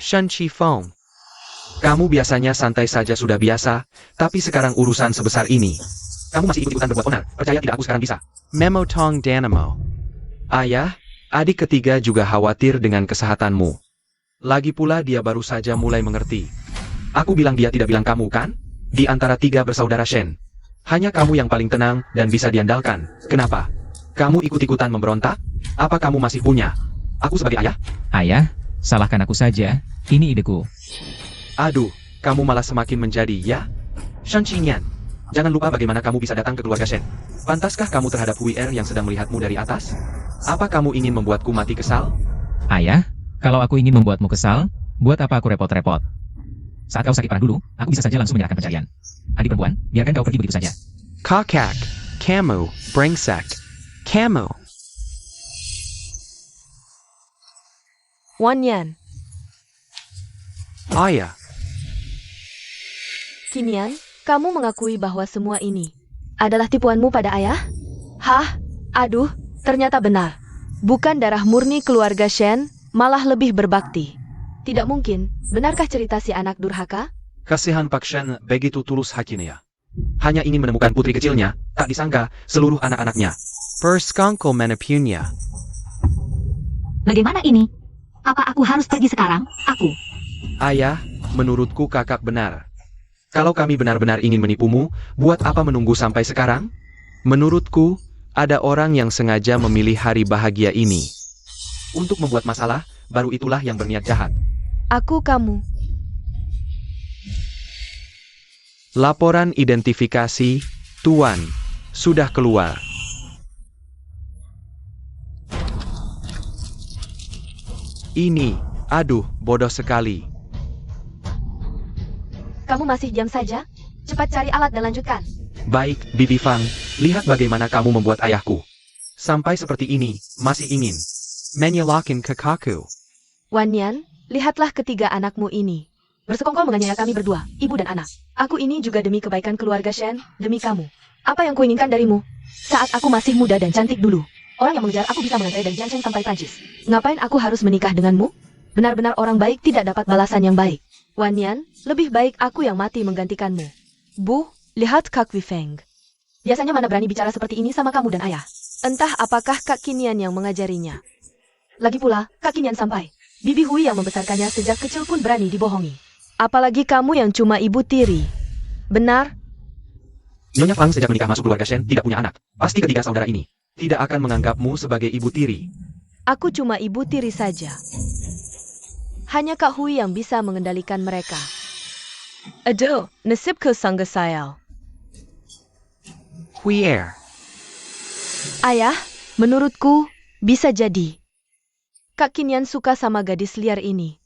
Shen Qifeng. Kamu biasanya santai saja sudah biasa, tapi sekarang urusan sebesar ini. Kamu masih ikut-ikutan berbuat onar, percaya tidak aku sekarang bisa. Memo Tong Danamo. Ayah, adik ketiga juga khawatir dengan kesehatanmu. Lagi pula dia baru saja mulai mengerti. Aku bilang dia tidak bilang kamu kan? Di antara tiga bersaudara Shen. Hanya kamu yang paling tenang dan bisa diandalkan. Kenapa? Kamu ikut-ikutan memberontak? Apa kamu masih punya? Aku sebagai ayah? ayah, salahkan aku saja. Ini ideku. Aduh, kamu malah semakin menjadi ya? Shen Qingyan, jangan lupa bagaimana kamu bisa datang ke keluarga Shen. Pantaskah kamu terhadap Hui Er yang sedang melihatmu dari atas? Apa kamu ingin membuatku mati kesal? Ayah, kalau aku ingin membuatmu kesal, buat apa aku repot-repot? Saat kau sakit parah dulu, aku bisa saja langsung menyerahkan pencarian. Adik perempuan, biarkan kau pergi begitu saja. Kakak, kamu, brengsek. Kamu. Wanyan, Ayah, Kinian, kamu mengakui bahwa semua ini adalah tipuanmu pada ayah? Hah? Aduh, ternyata benar. Bukan darah murni keluarga Shen, malah lebih berbakti. Tidak mungkin, benarkah cerita si anak durhaka? kasihan Pak Shen begitu tulus hatinya. Hanya ingin menemukan putri kecilnya, tak disangka seluruh anak-anaknya. Perskangkul menepunya. Bagaimana ini? Apa aku harus pergi sekarang? Aku. Ayah, menurutku kakak benar. Kalau kami benar-benar ingin menipumu, buat apa menunggu sampai sekarang? Menurutku, ada orang yang sengaja memilih hari bahagia ini untuk membuat masalah, baru itulah yang berniat jahat. Kamu. Laporan identifikasi, Tuan, sudah keluar. Ini, aduh, bodoh sekali. Kamu masih diam saja? Cepat cari alat dan lanjutkan. Baik, Bibi Fang, lihat bagaimana kamu membuat ayahku. Sampai seperti ini, masih ingin menyalahkan kakakku. Wan Yan, lihatlah ketiga anakmu ini. Bersekongkol menganiaya kami berdua, ibu dan anak. Aku ini juga demi kebaikan keluarga Shen, demi kamu. Apa yang kuinginkan darimu? Saat aku masih muda dan cantik dulu, orang yang mengejar aku bisa mengantar dari Jiangsheng sampai Prancis. Ngapain aku harus menikah denganmu? Benar-benar orang baik tidak dapat balasan yang baik. Wan Yan, lebih baik aku yang mati menggantikanmu. Bu, lihat Kak Wifeng. Biasanya mana berani bicara seperti ini sama kamu dan ayah. Entah apakah Kak Qinian yang mengajarinya. Lagi pula, Kak Qinian sampai. Bibi Hui yang membesarkannya sejak kecil pun berani dibohongi. Apalagi kamu yang cuma ibu tiri. Benar? Nyonya Fang sejak menikah masuk keluarga Shen tidak punya anak. Pasti ketiga saudara ini tidak akan menganggapmu sebagai ibu tiri. Aku cuma ibu tiri saja. Hanya Kak Hui yang bisa mengendalikan mereka. Aduh, nasibku sanggup sayal. Huier. Ayah, menurutku, bisa jadi. Kak Qinian suka sama gadis liar ini.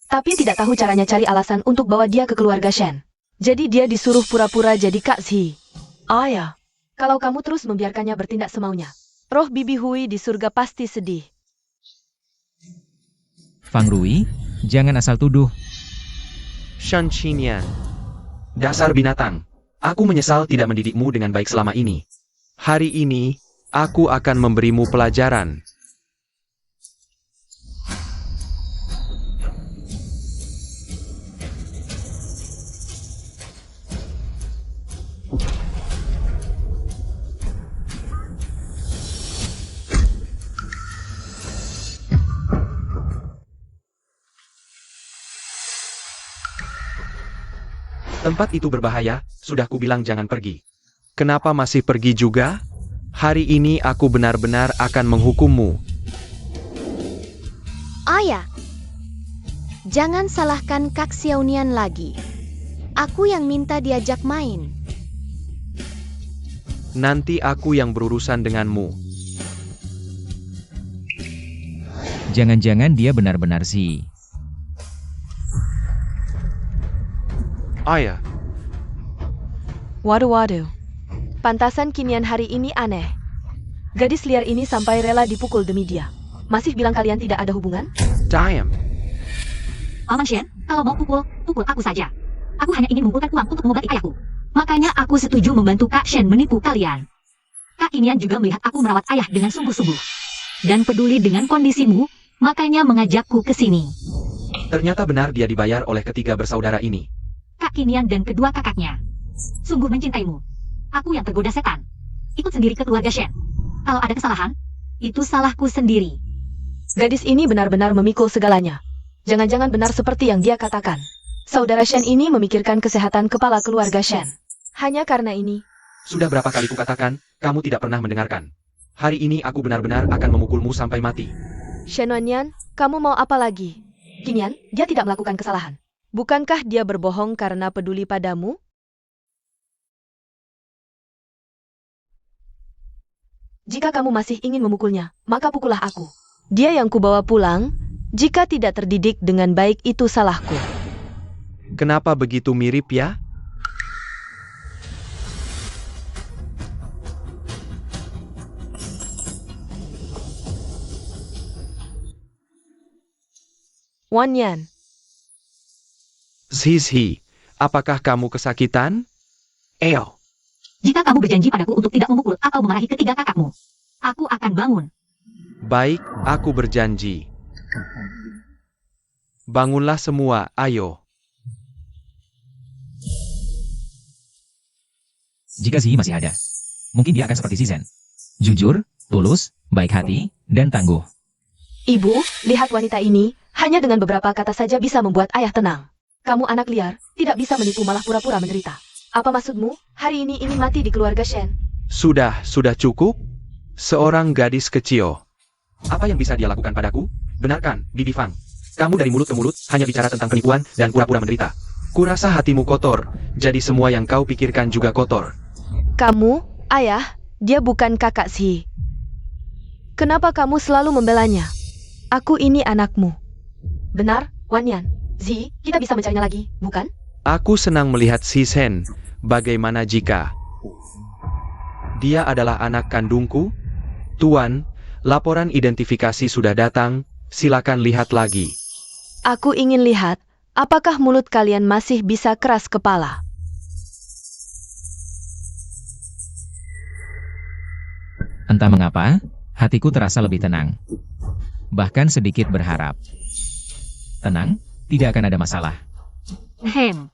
Tapi tidak tahu caranya cari alasan untuk bawa dia ke keluarga Shen. Jadi dia disuruh pura-pura jadi Kak Zhi. Ayah, kalau kamu terus membiarkannya bertindak semaunya, roh Bibi Hui di surga pasti sedih. Fang Rui, jangan asal tuduh. Shen Qinian. Dasar binatang. Aku menyesal tidak mendidikmu dengan baik selama ini. Hari ini, aku akan memberimu pelajaran. Tempat itu berbahaya, sudah kubilang jangan pergi. Kenapa masih pergi juga? Hari ini aku benar-benar akan menghukummu. Ayah, jangan salahkan Kak Xiaonian lagi. Aku yang minta diajak main. Nanti aku yang berurusan denganmu. Jangan-jangan dia benar-benar sih. Ayah, Waduh. Pantasan Qinian hari ini aneh. Gadis liar ini sampai rela dipukul demi dia. Masih bilang kalian tidak ada hubungan? diam. Paman Shen, kalau mau pukul aku saja. Aku hanya ingin mengumpulkan uang untuk mengobati ayahku. Makanya aku setuju membantu Kak Shen menipu kalian. Kak Qinian juga melihat aku merawat ayah dengan sungguh-sungguh. Dan peduli dengan kondisimu, makanya mengajakku ke sini. Ternyata benar dia dibayar oleh ketiga bersaudara ini. Kak Qinian dan kedua kakaknya. Sungguh mencintaimu. Aku yang tergoda setan. Ikut sendiri ke keluarga Shen. Kalau ada kesalahan, itu salahku sendiri. Gadis ini benar-benar memikul segalanya. Jangan-jangan benar seperti yang dia katakan. Saudara Shen ini memikirkan kesehatan kepala keluarga Shen. Hanya karena ini. Sudah berapa kali kukatakan, kamu tidak pernah mendengarkan. Hari ini aku benar-benar akan memukulmu sampai mati. Shen Wanyan, kamu mau apa lagi? Qinian, dia tidak melakukan kesalahan. Bukankah dia berbohong karena peduli padamu? Jika kamu masih ingin memukulnya, maka pukullah aku. Dia yang kubawa pulang, jika tidak terdidik dengan baik itu salahku. Kenapa begitu mirip ya? Wanyan, Zhi, apakah kamu kesakitan? Eo. Jika kamu berjanji padaku untuk tidak memukul atau memarahi ketiga kakakmu, aku akan bangun. Baik, aku berjanji. Bangunlah semua, ayo. Jika Ziyi masih ada, mungkin dia akan seperti Zizen. Jujur, tulus, baik hati, dan tangguh. Ibu, lihat wanita ini, hanya dengan beberapa kata saja bisa membuat ayah tenang. Kamu anak liar, tidak bisa menipu malah pura-pura menderita. Apa maksudmu, hari ini ingin mati di keluarga Shen? Sudah cukup? Seorang gadis kecil. Apa yang bisa dia lakukan padaku? Benarkan, Bibi Fang. Kamu dari mulut ke mulut hanya bicara tentang penipuan dan pura-pura menderita. Kurasa hatimu kotor, jadi semua yang kau pikirkan juga kotor. Kamu, ayah, dia bukan kakak Zhi. Kenapa kamu selalu membelanya? Aku ini anakmu. Benar, Wanyan. Zhi, kita bisa mencarinya lagi, bukan? Aku senang melihat si Sen. Bagaimana jika dia adalah anak kandungku? Tuan, laporan identifikasi sudah datang, silakan lihat lagi. Aku ingin lihat, apakah mulut kalian masih bisa keras kepala? Entah mengapa, hatiku terasa lebih tenang. Bahkan sedikit berharap. Tenang, tidak akan ada masalah. Hem.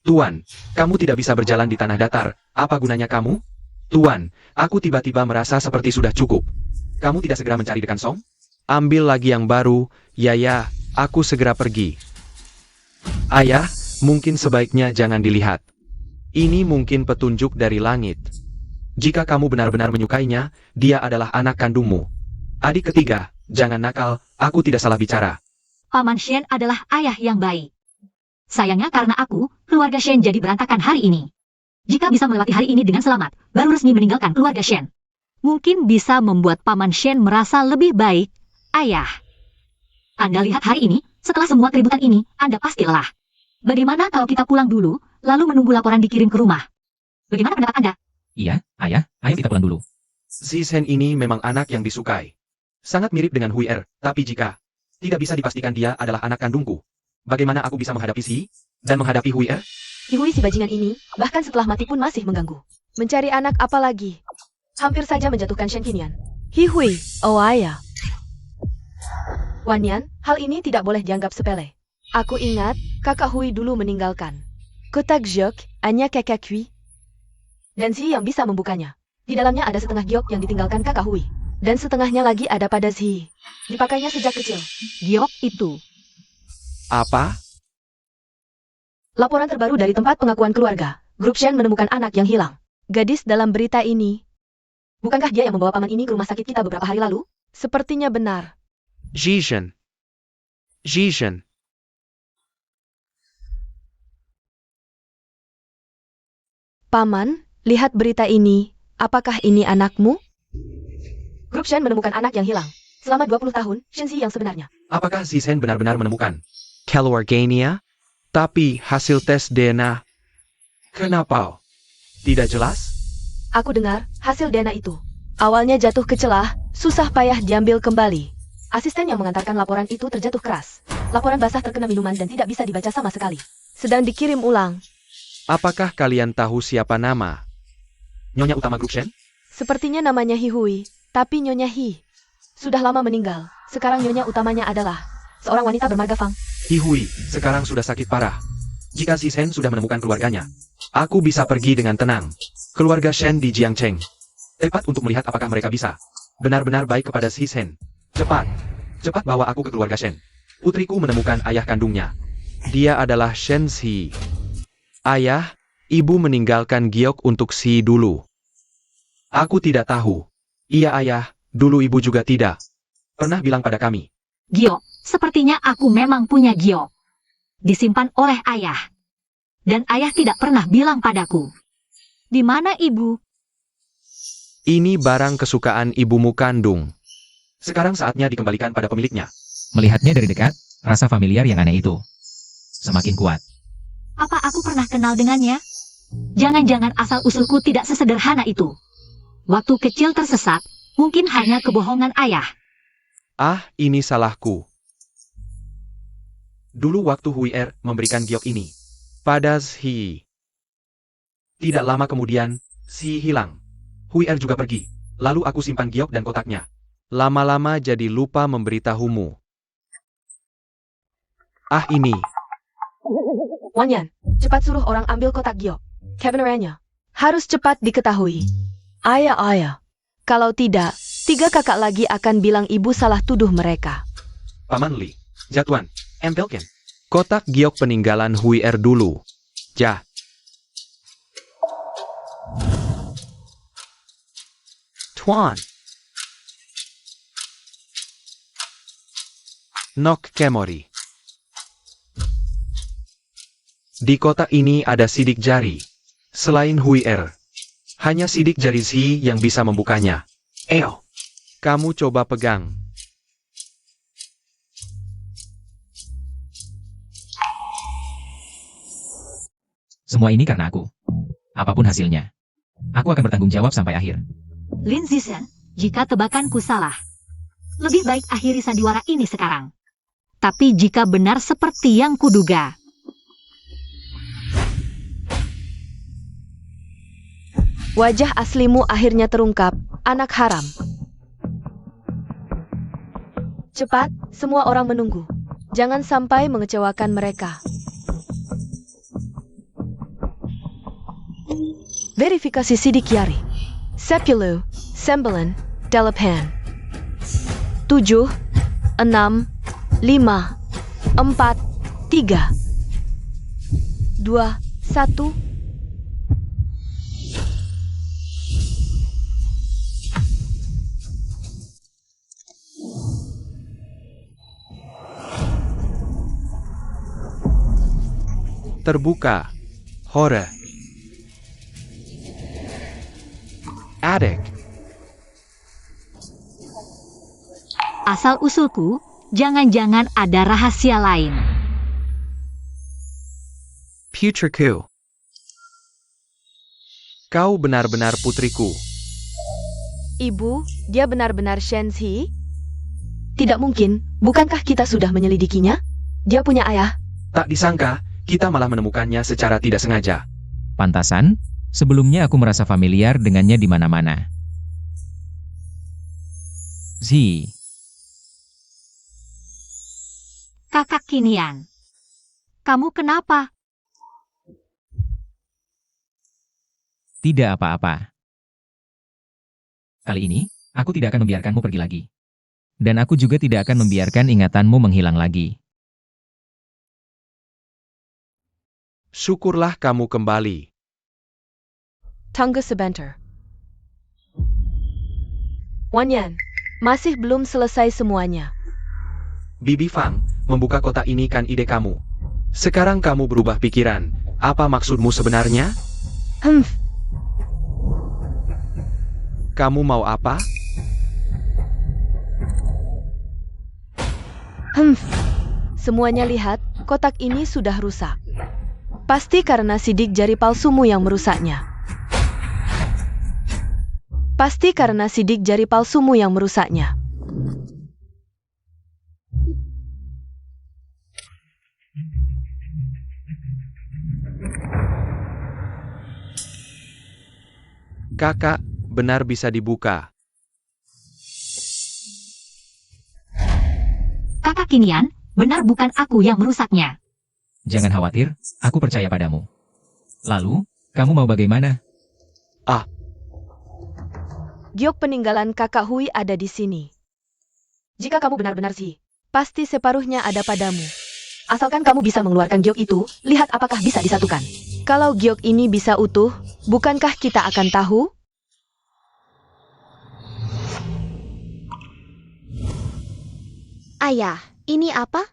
Tuan, kamu tidak bisa berjalan di tanah datar. Apa gunanya kamu? Tuan, aku tiba-tiba merasa seperti sudah cukup. Kamu tidak segera mencari Dekan Song? Ambil lagi yang baru. Ya, aku segera pergi. Ayah, mungkin sebaiknya jangan dilihat. Ini mungkin petunjuk dari langit. Jika kamu benar-benar menyukainya, dia adalah anak kandungmu. Adik ketiga, jangan nakal, aku tidak salah bicara. Paman Shen adalah ayah yang baik. Sayangnya karena aku, keluarga Shen jadi berantakan hari ini. Jika bisa melewati hari ini dengan selamat, baru resmi meninggalkan keluarga Shen. Mungkin bisa membuat Paman Shen merasa lebih baik, ayah. Anda lihat hari ini, setelah semua keributan ini, Anda pasti lelah. Bagaimana kalau kita pulang dulu, lalu menunggu laporan dikirim ke rumah? Bagaimana pendapat Anda? Iya, ayah, ayo kita pulang dulu. Si Sen ini memang anak yang disukai. Sangat mirip dengan Hui Er, tapi jika tidak bisa dipastikan dia adalah anak kandungku, bagaimana aku bisa menghadapi Si dan menghadapi Hui Er? Hihui si bajingan ini, bahkan setelah mati pun masih mengganggu. Mencari anak apa lagi? Hampir saja menjatuhkan Shen Qinian. Hihui, oh ayah. Wanyan, hal ini tidak boleh dianggap sepele. Aku ingat, kakak Hui dulu meninggalkan kotak giok, hanya kakak Kui. Dan Zhi yang bisa membukanya. Di dalamnya ada setengah giok yang ditinggalkan kakak Hui. Dan setengahnya lagi ada pada Zhi. Dipakainya sejak kecil. Giok itu. Apa? Laporan terbaru dari tempat pengakuan keluarga. Grup Shen menemukan anak yang hilang. Gadis dalam berita ini. Bukankah dia yang membawa paman ini ke rumah sakit kita beberapa hari lalu? Sepertinya benar. Zhishen. Paman, lihat berita ini. Apakah ini anakmu? Grup Shen menemukan anak yang hilang. Selama 20 tahun, Shen Zhi yang sebenarnya. Apakah Si Sen benar-benar menemukan keluarganya? Tapi hasil tes DNA, kenapa? Tidak jelas? Aku dengar, hasil DNA itu. Awalnya jatuh ke celah, susah payah diambil kembali. Asisten yang mengantarkan laporan itu terjatuh keras. Laporan basah terkena minuman dan tidak bisa dibaca sama sekali. Sedang dikirim ulang. Apakah kalian tahu siapa nama Nyonya utama grup Shen? Sepertinya namanya Hihui, tapi Nyonya Hi sudah lama meninggal. Sekarang nyonya utamanya adalah seorang wanita bermarga Fang. Hihui, sekarang sudah sakit parah. Jika Si Sen sudah menemukan keluarganya, aku bisa pergi dengan tenang. Keluarga Shen di Jiangcheng. Tepat untuk melihat apakah mereka bisa benar-benar baik kepada Si Sen. Cepat bawa aku ke keluarga Shen. Putriku menemukan ayah kandungnya. Dia adalah Shen Zhi. Ayah, ibu meninggalkan giok untuk Si dulu. Aku tidak tahu. Iya ayah, dulu ibu juga tidak pernah bilang pada kami. Giok, sepertinya aku memang punya giok. Disimpan oleh ayah. Dan ayah tidak pernah bilang padaku. Di mana ibu? Ini barang kesukaan ibumu kandung. Sekarang saatnya dikembalikan pada pemiliknya. Melihatnya dari dekat, rasa familiar yang aneh itu semakin kuat. Apa aku pernah kenal dengannya? Jangan-jangan asal-usulku tidak sesederhana itu. Waktu kecil tersesat, mungkin hanya kebohongan ayah. Ah, ini salahku. Dulu waktu Huier memberikan giok ini pada Zhi. Tidak lama kemudian, Zhi hilang. Huier juga pergi. Lalu aku simpan giok dan kotaknya. Lama-lama jadi lupa memberitahumu. Ah ini. Wan Yan, cepat suruh orang ambil kotak giok. Kebenarannya harus cepat diketahui. Ayah. Kalau tidak, 3 kakak lagi akan bilang ibu salah tuduh mereka. Paman Li, Jatuan, empelkan. Kotak giok peninggalan Huier dulu. Ja. Tuan. Nok Kemori. Di kotak ini ada sidik jari. Selain Huier, hanya sidik jari Zhi yang bisa membukanya. Kamu coba pegang. Semua ini karena aku. Apapun hasilnya, aku akan bertanggung jawab sampai akhir. Lin Zisen, jika tebakanku salah, lebih baik akhiri sandiwara ini sekarang. Tapi jika benar seperti yang kuduga, Wajah aslimu akhirnya terungkap, anak haram. Cepat, semua orang menunggu. Jangan sampai mengecewakan mereka. Verifikasi sidik jari. Sepuluh, 9, Delapan. 7, 6, 5, 4, 3, 2, 1. Terbuka. Hore. Adik. asal-usulku, jangan-jangan ada rahasia lain. Putriku. Kau benar-benar putriku. Ibu, dia benar-benar Shenzi? Tidak mungkin, bukankah kita sudah menyelidikinya? Dia punya ayah. Tak disangka, kita malah menemukannya secara tidak sengaja. Pantasan, sebelumnya aku merasa familiar dengannya di mana-mana. Zhi, Kakak Qinian, kamu kenapa? tidak apa-apa. Kali ini, aku tidak akan membiarkanmu pergi lagi. Dan aku juga tidak akan membiarkan ingatanmu menghilang lagi. Syukurlah kamu kembali. Tunggu sebentar. Wan Yan, masih belum selesai semuanya. Bibi Fang, membuka kotak ini kan ide kamu. Sekarang kamu berubah pikiran. Apa maksudmu sebenarnya? Kamu mau apa? Semuanya lihat, kotak ini sudah rusak. Pasti karena sidik jari palsumu yang merusaknya. Pasti karena sidik jari palsumu yang merusaknya. Kakak, benar bisa dibuka. Kakak Qinian, benar bukan aku yang merusaknya. Jangan khawatir, aku percaya padamu. Lalu, kamu mau bagaimana? Giok peninggalan kakak Hui ada di sini. Jika kamu benar-benar Zhi, pasti separuhnya ada padamu. Asalkan kamu bisa mengeluarkan giok itu, lihat apakah bisa disatukan. Kalau giok ini bisa utuh, bukankah kita akan tahu? Ayah, ini apa?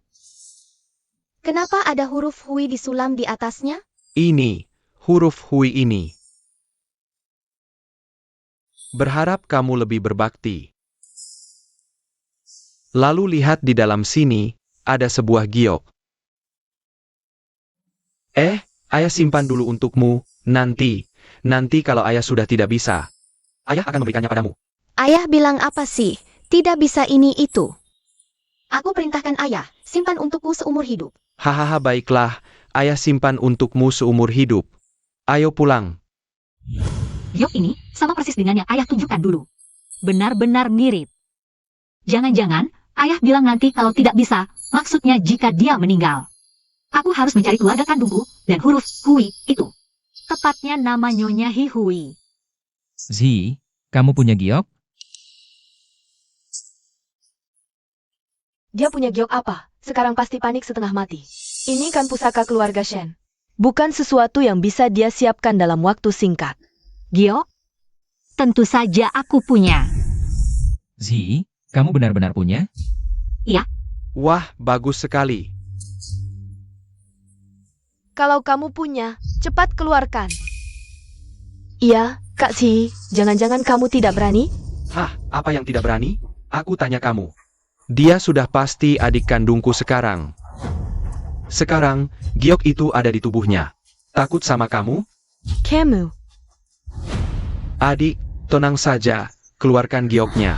Kenapa ada huruf Hui disulam di atasnya? Ini, huruf Hui ini. Berharap kamu lebih berbakti. Lalu lihat di dalam sini, ada sebuah giok. Ayah simpan dulu untukmu, nanti kalau ayah sudah tidak bisa, ayah akan memberikannya padamu. Ayah bilang apa sih? Tidak bisa ini itu. Aku perintahkan ayah, simpan untukku seumur hidup. Hahaha baiklah, ayah simpan untukmu seumur hidup. Ayo pulang. Giok ini sama persis dengan yang ayah tunjukkan dulu. Benar-benar mirip. Jangan-jangan ayah bilang nanti kalau tidak bisa, maksudnya jika dia meninggal. Aku harus mencari keluarga kandungku dan huruf Hui itu. Tepatnya nama Nyonya Hi Hui. Zi, kamu punya giok? Dia punya giok apa? Sekarang pasti panik setengah mati. Ini kan pusaka keluarga Shen. Bukan sesuatu yang bisa dia siapkan dalam waktu singkat. Giok? Tentu saja aku punya. Zi, kamu benar-benar punya? Wah, bagus sekali. Kalau kamu punya, cepat keluarkan. Iya, Kak Si, jangan-jangan kamu tidak berani? Hah, apa yang tidak berani? Aku tanya kamu. Dia sudah pasti adik kandungku sekarang. Sekarang, giok itu ada di tubuhnya. Takut sama kamu? Kamu. Adik, tenang saja, keluarkan gioknya.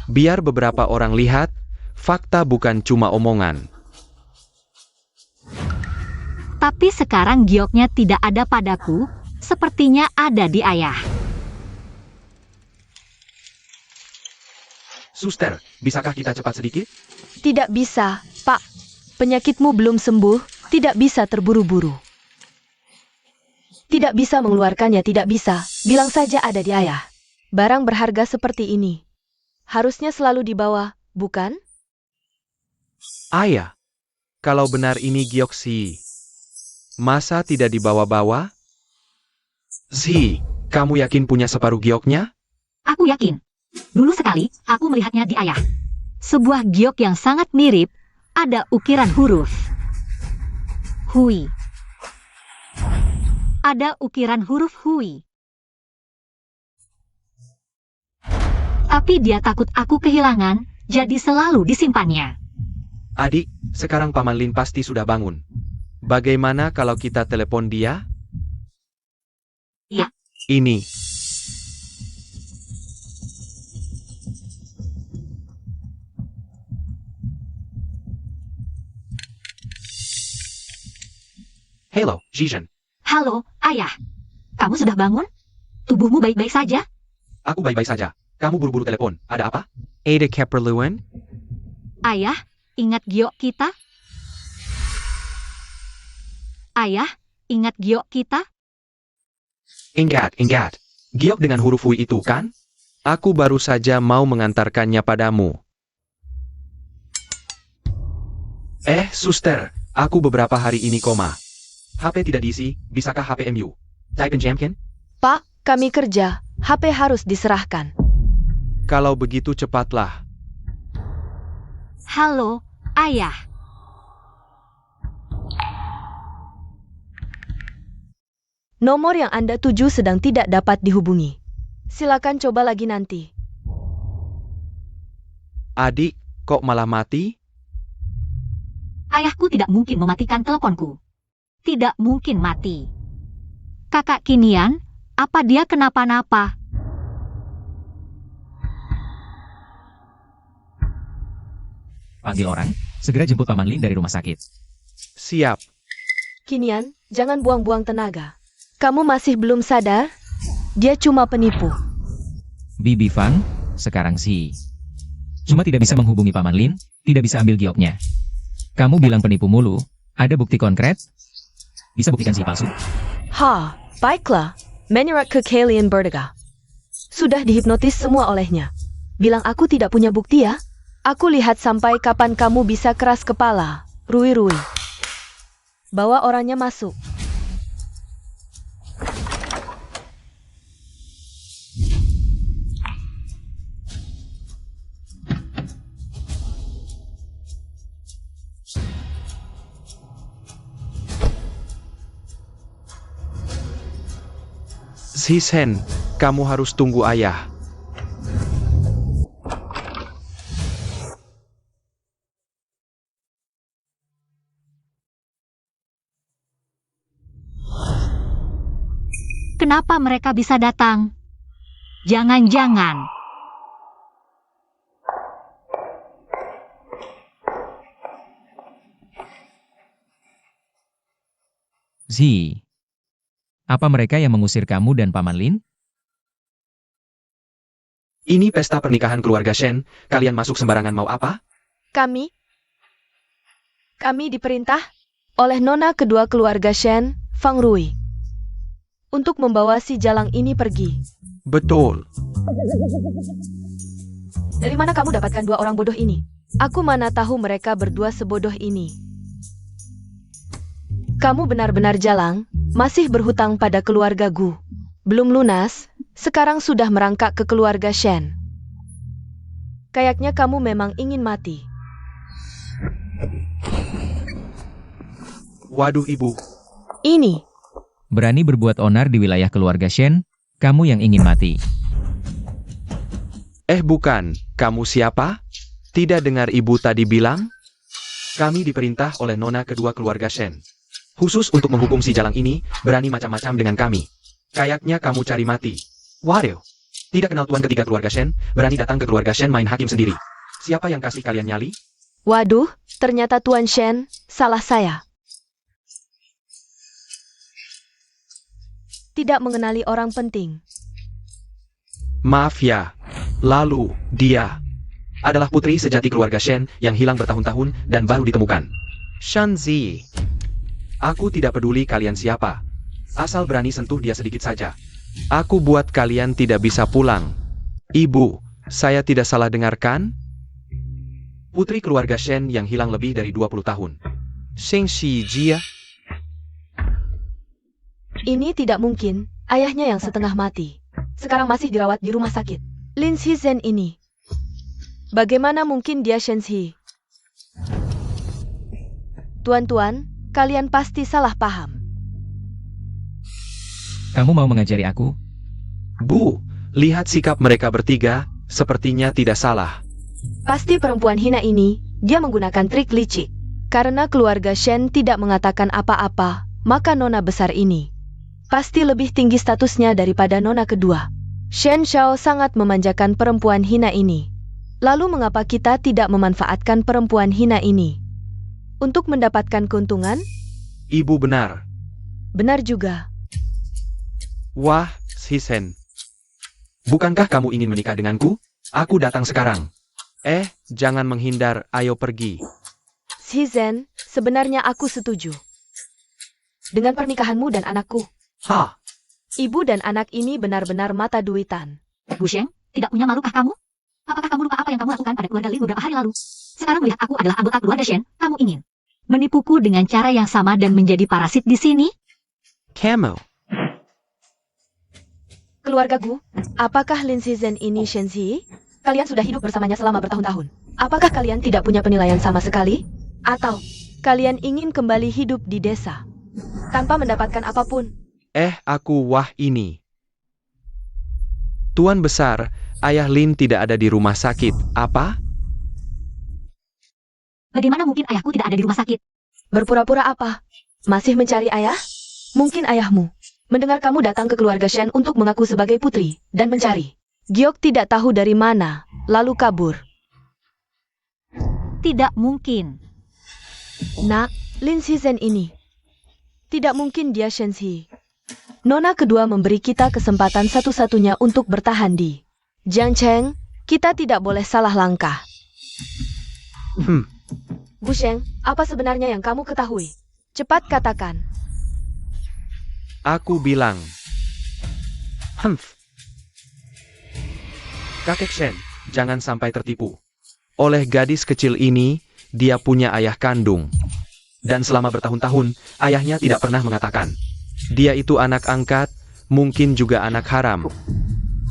Biar beberapa orang lihat, fakta bukan cuma omongan. Tapi sekarang gioknya tidak ada padaku, sepertinya ada di ayah. Suster, bisakah kita cepat sedikit? Tidak bisa, Pak. Penyakitmu belum sembuh, tidak bisa terburu-buru. Tidak bisa mengeluarkannya, tidak bisa. Bilang saja ada di ayah. Barang berharga seperti ini. Harusnya selalu dibawa, bukan? Ayah, kalau benar ini giok Si, masa tidak dibawa-bawa? Si, kamu yakin punya separuh gioknya? Aku yakin. Dulu sekali, aku melihatnya di ayah. Sebuah giok yang sangat mirip, ada ukiran huruf Hui. Ada ukiran huruf Hui. Tapi dia takut aku kehilangan, jadi selalu disimpannya. Adik, sekarang Paman Lin pasti sudah bangun. Bagaimana kalau kita telepon dia? Ya. Ini. Halo, Zizhen. Halo, ayah. Kamu sudah bangun? Tubuhmu baik-baik saja? Aku baik-baik saja. Kamu buru-buru telepon. Ada apa? Ada keperluan? Ayah, ingat giok kita? Ayah, ingat giok kita? Ingat. Giok dengan huruf Hui itu kan? Aku baru saja mau mengantarkannya padamu. Suster, aku beberapa hari ini koma. HP tidak diisi, bisakah HP MU? Type in Jamkin? Pak, kami kerja. HP harus diserahkan. Kalau begitu cepatlah. Halo, ayah. Nomor yang Anda tuju sedang tidak dapat dihubungi. Silakan coba lagi nanti. Adik, kok malah mati? Ayahku tidak mungkin mematikan teleponku. Tidak mungkin mati. Kakak Kinian, apa dia kenapa-napa? Panggil orang, segera jemput Paman Lin dari rumah sakit. Siap. Kinian, jangan buang-buang tenaga. Kamu masih belum sadar? Dia cuma penipu. Bibi Fang, sekarang sih. Cuma tidak bisa menghubungi Paman Lin, tidak bisa ambil gioknya. Kamu bilang penipu mulu, ada bukti konkret? Bisa buktikan si palsu? Ha, baiklah. Menyerat ke Kalian Bertiga. Sudah dihipnotis semua olehnya. Bilang aku tidak punya bukti ya? Aku lihat sampai kapan kamu bisa keras kepala. Rui. Bawa orangnya masuk. Zizhen, kamu harus tunggu ayah. Kenapa mereka bisa datang? Jangan-jangan. Zi. Apa mereka yang mengusir kamu dan Paman Lin? Ini pesta pernikahan keluarga Shen, kalian masuk sembarangan mau apa? Kami diperintah oleh nona kedua keluarga Shen, Fang Rui, untuk membawa si Jalang ini pergi. Betul. Dari mana kamu dapatkan dua orang bodoh ini? Aku mana tahu mereka berdua sebodoh ini. Kamu benar-benar Jalang, masih berhutang pada keluarga Gu. Belum lunas, sekarang sudah merangkak ke keluarga Shen. Kayaknya kamu memang ingin mati. Waduh ibu, Ini, Berani berbuat onar di wilayah keluarga Shen, kamu yang ingin mati. bukan, kamu siapa? Tidak dengar ibu tadi bilang? Kami diperintah oleh nona kedua keluarga Shen. Khusus untuk menghukum si Jalang ini, berani macam-macam dengan kami. Kayaknya kamu cari mati. Waduh, tidak kenal tuan ketiga keluarga Shen, berani datang ke keluarga Shen main hakim sendiri. Siapa yang kasih kalian nyali? waduh, ternyata Tuan Shen, salah saya. Tidak mengenali orang penting. Maaf ya. Lalu, dia adalah putri sejati keluarga Shen yang hilang bertahun-tahun dan baru ditemukan. Shanzi. Aku tidak peduli kalian siapa. Asal berani sentuh dia sedikit saja. Aku buat kalian tidak bisa pulang. Ibu, saya tidak salah dengarkan? Putri keluarga Shen yang hilang lebih dari 20 tahun. Sheng Shi Jia. Ini tidak mungkin, ayahnya yang setengah mati. Sekarang masih dirawat di rumah sakit. Lin Shizhen ini. Bagaimana mungkin dia Shen Shi? Tuan-tuan, kalian pasti salah paham. Kamu mau mengajari aku? Bu, lihat sikap mereka bertiga, sepertinya tidak salah. Pasti perempuan hina ini, dia menggunakan trik licik. Karena keluarga Shen tidak mengatakan apa-apa, maka nona besar ini pasti lebih tinggi statusnya daripada nona kedua. Shen Shao sangat memanjakan perempuan hina ini. Lalu mengapa kita tidak memanfaatkan perempuan hina ini untuk mendapatkan keuntungan? Ibu benar. Benar juga. Wah, Shisen. Bukankah kamu ingin menikah denganku? Aku datang sekarang. Jangan menghindar, ayo pergi. Shizhen, sebenarnya aku setuju dengan pernikahanmu dan anakku. Hah? Ibu dan anak ini benar-benar mata duitan. Bu Sheng, tidak punya malukah kamu? Apakah kamu lupa apa yang kamu lakukan pada keluarga Lin beberapa hari lalu? Sekarang melihat aku adalah anggota keluarga Shen, kamu ingin menipuku dengan cara yang sama dan menjadi parasit di sini? Kamu. Keluarga Gu, apakah Lin Shizhen ini Shen Shi? Kalian sudah hidup bersamanya selama bertahun-tahun. Apakah kalian tidak punya penilaian sama sekali? Atau kalian ingin kembali hidup di desa tanpa mendapatkan apapun? Aku wah ini. Tuan besar, ayah Lin tidak ada di rumah sakit. Apa? Bagaimana mungkin ayahku tidak ada di rumah sakit? Berpura-pura apa? Masih mencari ayah? Mungkin ayahmu mendengar kamu datang ke keluarga Shen untuk mengaku sebagai putri dan mencari. Giok tidak tahu dari mana, lalu kabur. Tidak mungkin. Nak, Lin Shizhen ini. Tidak mungkin dia Shen Shi. Nona kedua memberi kita kesempatan satu-satunya untuk bertahan di Jiang Cheng. Kita tidak boleh salah langkah. Bu Sheng, apa sebenarnya yang kamu ketahui? Cepat katakan. Aku bilang. Kakek Shen, jangan sampai tertipu. Oleh gadis kecil ini, dia punya ayah kandung. Dan selama bertahun-tahun, ayahnya tidak pernah mengatakan. Dia itu anak angkat, mungkin juga anak haram.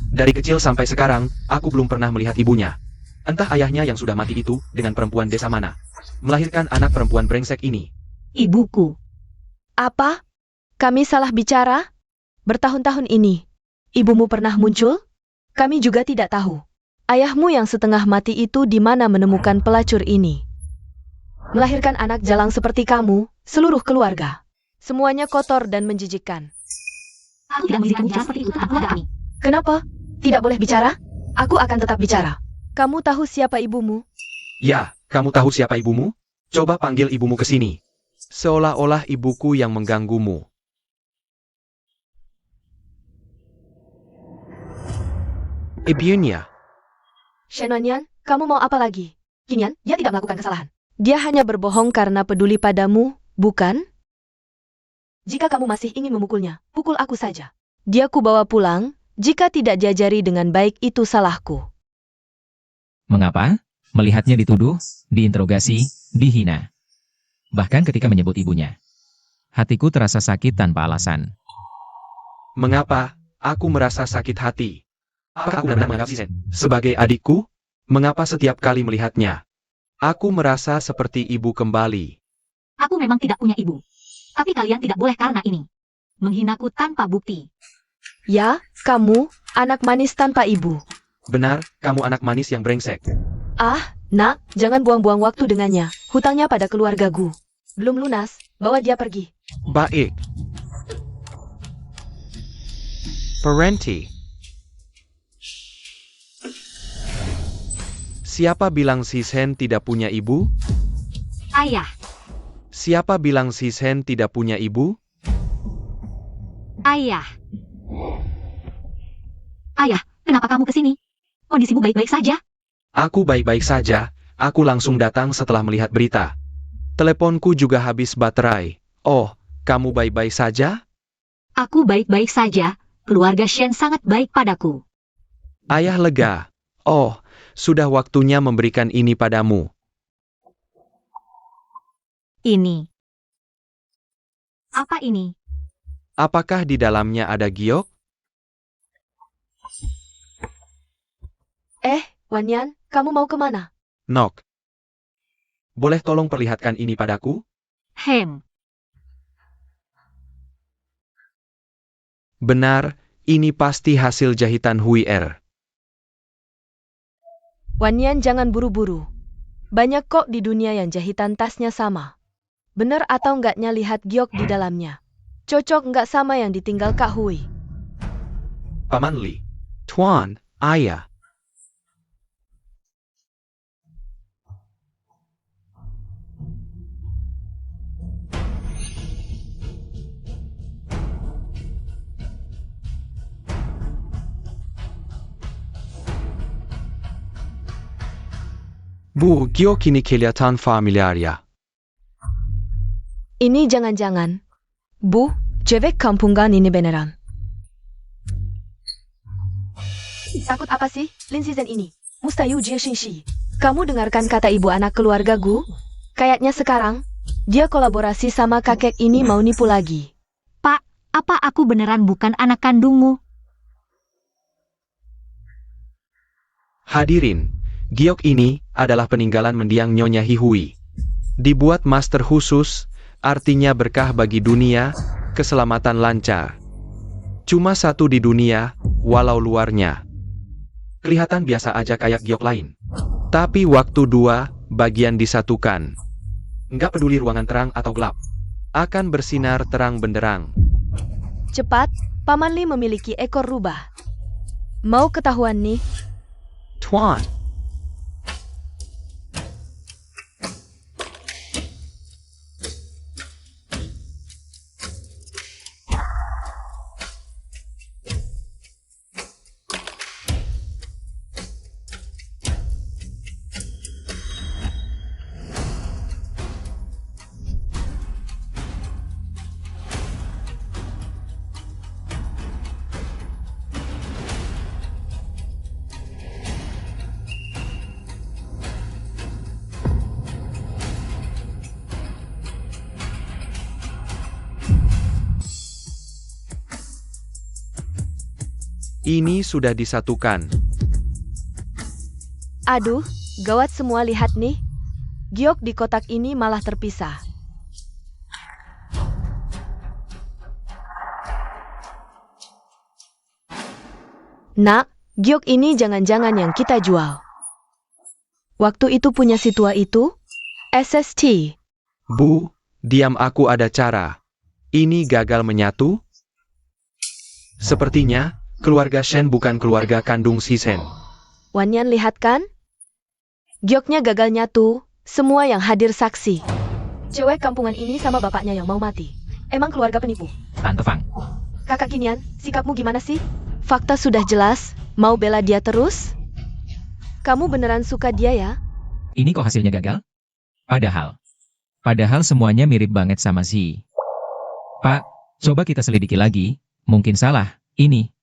Dari kecil sampai sekarang, aku belum pernah melihat ibunya. Entah ayahnya yang sudah mati itu dengan perempuan desa mana. Melahirkan anak perempuan brengsek ini. Ibuku. Apa? Kami salah bicara? Bertahun-tahun ini, ibumu pernah muncul? Kami juga tidak tahu. Ayahmu yang setengah mati itu di mana menemukan pelacur ini? Melahirkan anak jalang seperti kamu, seluruh keluarga. Semuanya kotor dan menjijikkan. Aku tidak mengizinkan bicara seperti itu tentang keluarga kami. Kenapa? Tidak boleh bicara? Aku akan tetap bicara. Kamu tahu siapa ibumu? Ya, kamu tahu siapa ibumu? Coba panggil ibumu ke sini. Seolah-olah ibuku yang mengganggumu. Ibunya. Shen Wanyan, kamu mau apa lagi? Qingyan, dia tidak melakukan kesalahan. Dia hanya berbohong karena peduli padamu, bukan? Jika kamu masih ingin memukulnya, pukul aku saja. Dia kubawa pulang, jika tidak diajari dengan baik itu salahku. Mengapa? Melihatnya dituduh, diinterogasi, dihina. Bahkan ketika menyebut ibunya. Hatiku terasa sakit tanpa alasan. Mengapa aku merasa sakit hati? Apakah aku benar-benar menganggap Shizhen sebagai adikku? Mengapa setiap kali melihatnya, aku merasa seperti ibu kembali? Aku memang tidak punya ibu. Tapi kalian tidak boleh karena ini. Menghinaku tanpa bukti. Ya, kamu, anak manis tanpa ibu. Benar, kamu anak manis yang brengsek. Ah, nak, jangan buang-buang waktu dengannya. Hutangnya pada keluargaku belum lunas, bawa dia pergi. Baik. Parenti. Siapa bilang Shizhen tidak punya ibu? Ayah, Siapa bilang Shizhen tidak punya ibu? ayah. Ayah, kenapa kamu kesini? Kondisimu baik-baik saja? Aku baik-baik saja, aku langsung datang setelah melihat berita. Teleponku juga habis baterai. Oh, kamu baik-baik saja? Aku baik-baik saja. Keluarga Shen sangat baik padaku. Ayah lega. Oh, sudah waktunya memberikan ini padamu. Ini. Apa ini? Apakah di dalamnya ada giok? Wanyan, kamu mau kemana? Nok. Boleh tolong perlihatkan ini padaku? Benar, ini pasti hasil jahitan Hui Er. Wanyan jangan buru-buru. Banyak kok di dunia yang jahitan tasnya sama. Bener atau enggaknya lihat giok di dalamnya. Cocok enggak sama yang ditinggal Kak Hui. Paman Li. Tuan, ayah. Bu, giok ini kelihatan familiar ya. Ini jangan-jangan. Bu, cewek kampungan ini beneran. Takut apa sih, Lin Shizhen ini? Mustayu Jie Xinxi. Kamu dengarkan kata ibu anak keluarga Gu? Kayaknya sekarang, dia kolaborasi sama kakek ini mau nipu lagi. Pak, apa aku beneran bukan anak kandungmu? Hadirin, giok ini adalah peninggalan mendiang Nyonya Hihui. Dibuat master khusus, artinya berkah bagi dunia, keselamatan lancar. Cuma satu di dunia, walau luarnya kelihatan biasa aja kayak giok lain. Tapi waktu dua bagian disatukan, nggak peduli ruangan terang atau gelap, akan bersinar terang benderang. Cepat, Paman Li memiliki ekor rubah. Mau ketahuan nih? Tuan. Ini sudah disatukan. Aduh, gawat semua lihat nih. Giok di kotak ini malah terpisah. Nak, giok ini jangan-jangan yang kita jual. Waktu itu punya si tua itu? SST. Bu, diam, aku ada cara. Ini gagal menyatu? Sepertinya, keluarga Shen bukan keluarga kandung Shizhen. Wanyan lihat kan? Gioknya gagal nyatu, semua yang hadir saksi. Cewek kampungan ini sama bapaknya yang mau mati. Emang keluarga penipu. Tante Fang. Kakak Kinian, sikapmu gimana sih? Fakta sudah jelas, mau bela dia terus? Kamu beneran suka dia ya? Ini kok hasilnya gagal? Padahal semuanya mirip banget sama si. Pak, coba kita selidiki lagi. Mungkin salah. Ini.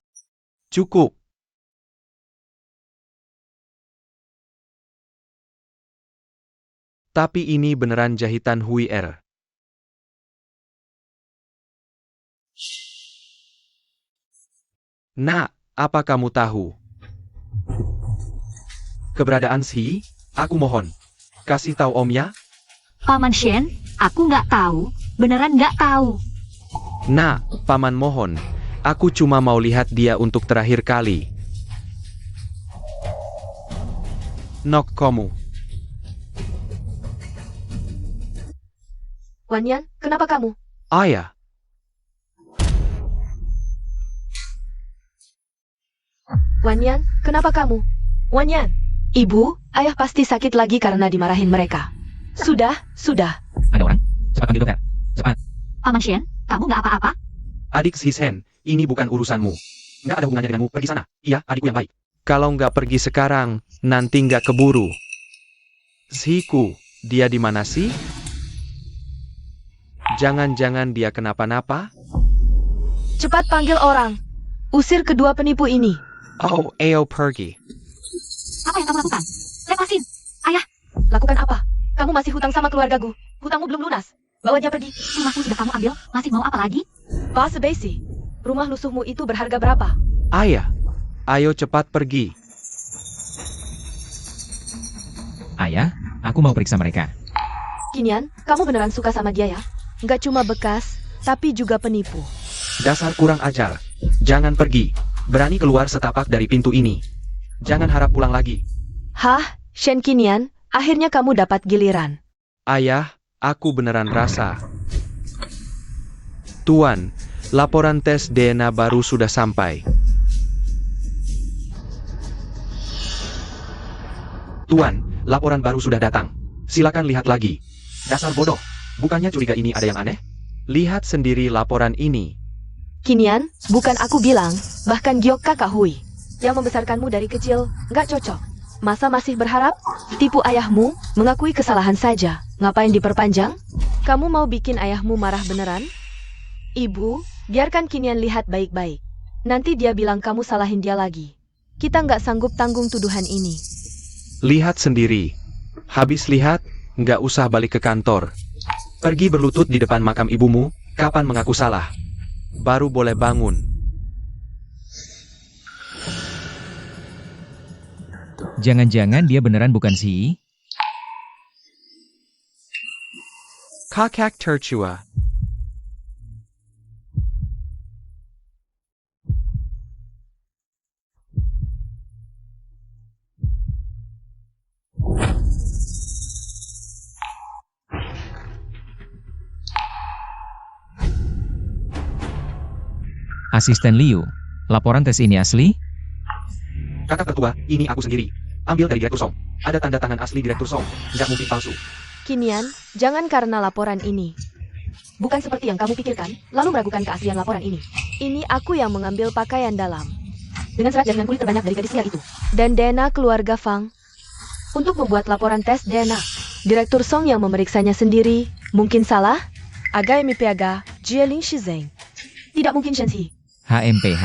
Cukup. Tapi ini beneran jahitan Hui Er. Nak, apa kamu tahu keberadaan Si? Aku mohon, kasih tahu Om ya. Paman Shen, aku nggak tahu. Beneran nggak tahu. Nak, Paman mohon, aku cuma mau lihat dia untuk terakhir kali. Nok kamu. Wanyan, kenapa kamu? Ayah, Wanyan, kenapa kamu? Wanyan. Ibu, ayah pasti sakit lagi karena dimarahin mereka. Sudah. Ada orang? Cepat panggil dokter. Cepat. Paman Shen, kamu nggak apa-apa? adik Shishen, ini bukan urusanmu. Nggak ada hubungannya denganmu, pergi sana. Iya, adikku yang baik. Kalau nggak pergi sekarang, nanti nggak keburu. Siku, dia di mana sih? Jangan-jangan dia kenapa-napa? Cepat panggil orang. Usir kedua penipu ini. Oh, ayo pergi. Apa yang kamu lakukan? Lepasin. Ayah, Lakukan apa? Kamu masih hutang sama keluargaku. Hutangmu belum lunas. Bawa dia pergi. rumahku sudah kamu ambil. Masih mau apa lagi? Pak Sebesi, rumah lusuhmu itu berharga berapa? Ayah, ayo cepat pergi. Ayah, aku mau periksa mereka. Kinian, kamu beneran suka sama dia ya? Nggak cuma bekas, tapi juga penipu. Dasar kurang ajar. Jangan pergi. Berani keluar setapak dari pintu ini. Jangan harap pulang lagi. Hah, Shen Kinian, akhirnya kamu dapat giliran. Ayah, aku beneran rasa. Tuan, laporan tes DNA baru sudah sampai. Tuan, laporan baru sudah datang. Silakan lihat lagi. Dasar bodoh. Bukannya curiga ini ada yang aneh? Lihat sendiri laporan ini. Kinian, bukan aku bilang, bahkan Giok kakak Hui, yang membesarkanmu dari kecil, nggak cocok. Masa masih berharap? Tipu ayahmu, mengakui kesalahan saja. Ngapain diperpanjang? Kamu mau bikin ayahmu marah beneran? Ibu, biarkan Kinian lihat baik-baik. Nanti dia bilang kamu salahin dia lagi. Kita nggak sanggup tanggung tuduhan ini. Lihat sendiri. Habis lihat, nggak usah balik ke kantor. Pergi berlutut di depan makam ibumu, kapan mengaku salah. Baru boleh bangun. Jangan-jangan dia beneran bukan si. Kakak tercua. Asisten Liu. Laporan tes ini asli? Kakak tertua, ini aku sendiri. Ambil dari Direktur Song. Ada tanda tangan asli Direktur Song. Nggak mungkin palsu. Kinian, jangan karena laporan ini. Bukan seperti yang kamu pikirkan, lalu meragukan keaslian laporan ini. Ini aku yang mengambil pakaian dalam. Dengan serat jaringan kulit terbanyak dari gadis liar itu. Dan DNA keluarga Fang. Untuk membuat laporan tes DNA. Direktur Song yang memeriksanya sendiri. Mungkin salah? Agai Mipiaga, Jieling Shizeng. Tidak mungkin Shenzi. HMPH.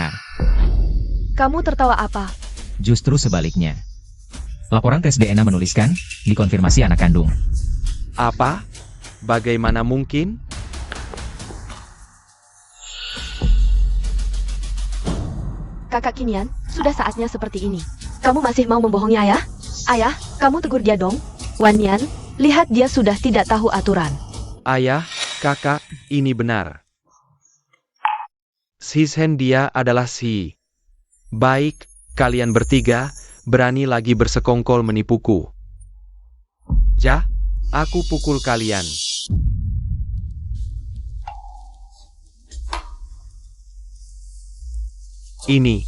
Kamu tertawa apa? Justru sebaliknya. Laporan tes DNA menuliskan, dikonfirmasi anak kandung. Apa? Bagaimana mungkin? Kakak Kinian, sudah saatnya seperti ini. Kamu masih mau membohongi ayah? Ayah, kamu tegur dia dong. Wanyan, lihat dia sudah tidak tahu aturan. Ayah, kakak, ini benar. Shishen dia adalah si. Baik, kalian bertiga, berani lagi bersekongkol menipuku. Ja, aku pukul kalian. Ini.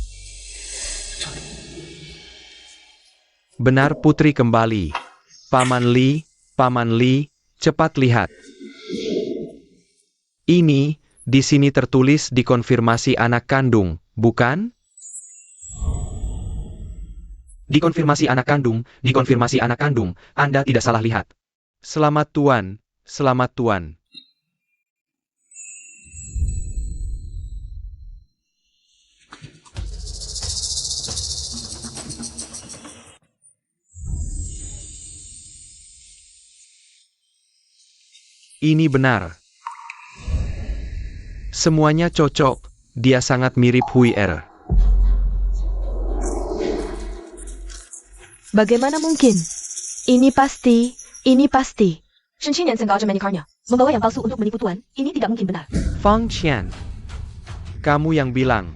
Benar putri kembali. Paman Li, cepat lihat. Ini, di sini tertulis dikonfirmasi anak kandung, bukan? Dikonfirmasi anak kandung, Anda tidak salah lihat. Selamat Tuan, selamat Tuan. Ini benar. Semuanya cocok, dia sangat mirip Hui Er. Bagaimana mungkin? Ini pasti. Shenqing Yansen Gaozhen Manikarnya. Membawa yang palsu untuk menipu Tuan, ini tidak mungkin benar. Fang Qian, kamu yang bilang.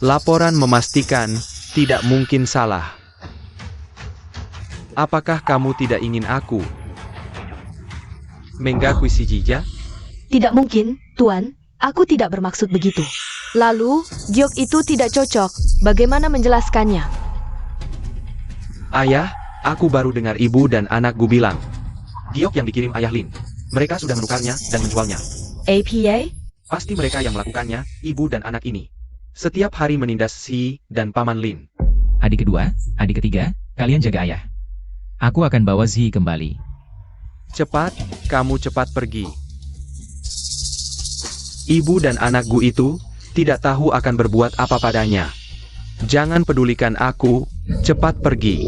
Laporan memastikan tidak mungkin salah. Apakah kamu tidak ingin aku menggakui si Jija? Tidak mungkin, Tuan. Aku tidak bermaksud begitu. Lalu, giok itu tidak cocok. Bagaimana menjelaskannya? Ayah, aku baru dengar ibu dan anakku bilang. Giok yang dikirim ayah Lin. Mereka sudah menukarnya dan menjualnya. APA? Pasti mereka yang melakukannya, ibu dan anak ini. Setiap hari menindas Si dan Paman Lin. Adik kedua, adik ketiga, kalian jaga ayah. Aku akan bawa Zi kembali. Cepat, kamu cepat pergi. Ibu dan anakku itu tidak tahu akan berbuat apa padanya. Jangan pedulikan aku, cepat pergi.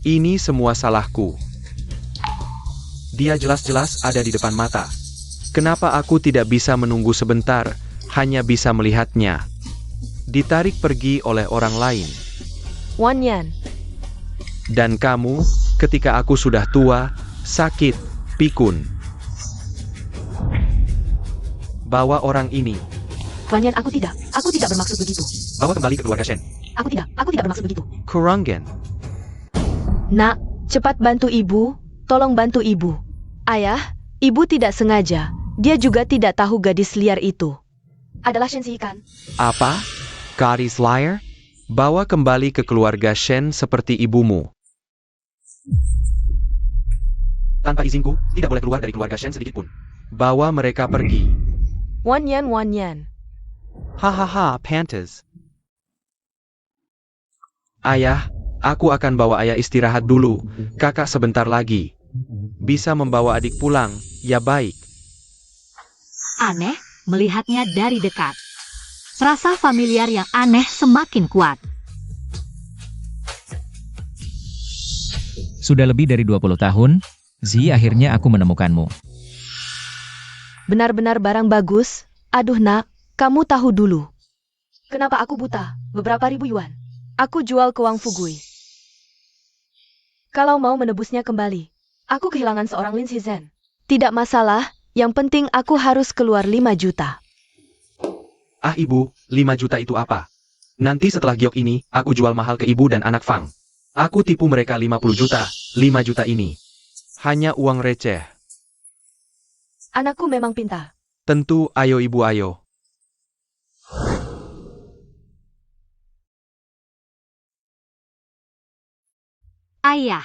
Ini semua salahku. Dia jelas-jelas ada di depan mata. Kenapa aku tidak bisa menunggu sebentar, hanya bisa melihatnya? Ditarik pergi oleh orang lain. Wan Yan. Dan kamu, ketika aku sudah tua, sakit, pikun. Bawa orang ini. Wan Yan, aku tidak bermaksud begitu. Bawa kembali ke keluarga Shen. Aku tidak bermaksud begitu. Kurangen. Nak, cepat bantu ibu, tolong bantu ibu. Ayah, ibu tidak sengaja. Dia juga tidak tahu gadis liar itu adalah Shen Si kan? Apa? Gadis liar? Bawa kembali ke keluarga Shen seperti ibumu. Tanpa izinku, tidak boleh keluar dari keluarga Shen sedikit pun. Bawa mereka pergi. Wan Yan. Hahaha, pantas. Ayah, aku akan bawa ayah istirahat dulu. Kakak sebentar lagi. Bisa membawa adik pulang, ya baik. Aneh melihatnya dari dekat. Rasa familiar yang aneh semakin kuat. Sudah lebih dari 20 tahun, Zi, akhirnya aku menemukanmu. Benar-benar barang bagus. Aduh nak, kamu tahu dulu. Kenapa aku buta? Beberapa ribu yuan. Aku jual ke Wang Fugui. Kalau mau menebusnya kembali, aku kehilangan seorang Lin Shizhen. Tidak masalah, yang penting aku harus keluar 5 juta. Ah ibu, 5 juta itu apa? Nanti setelah giok ini, aku jual mahal ke ibu dan anak Fang. Aku tipu mereka 50 juta, 5 juta ini. Hanya uang receh. Anakku memang pintar. Tentu, ayo ibu ayo. Ayah.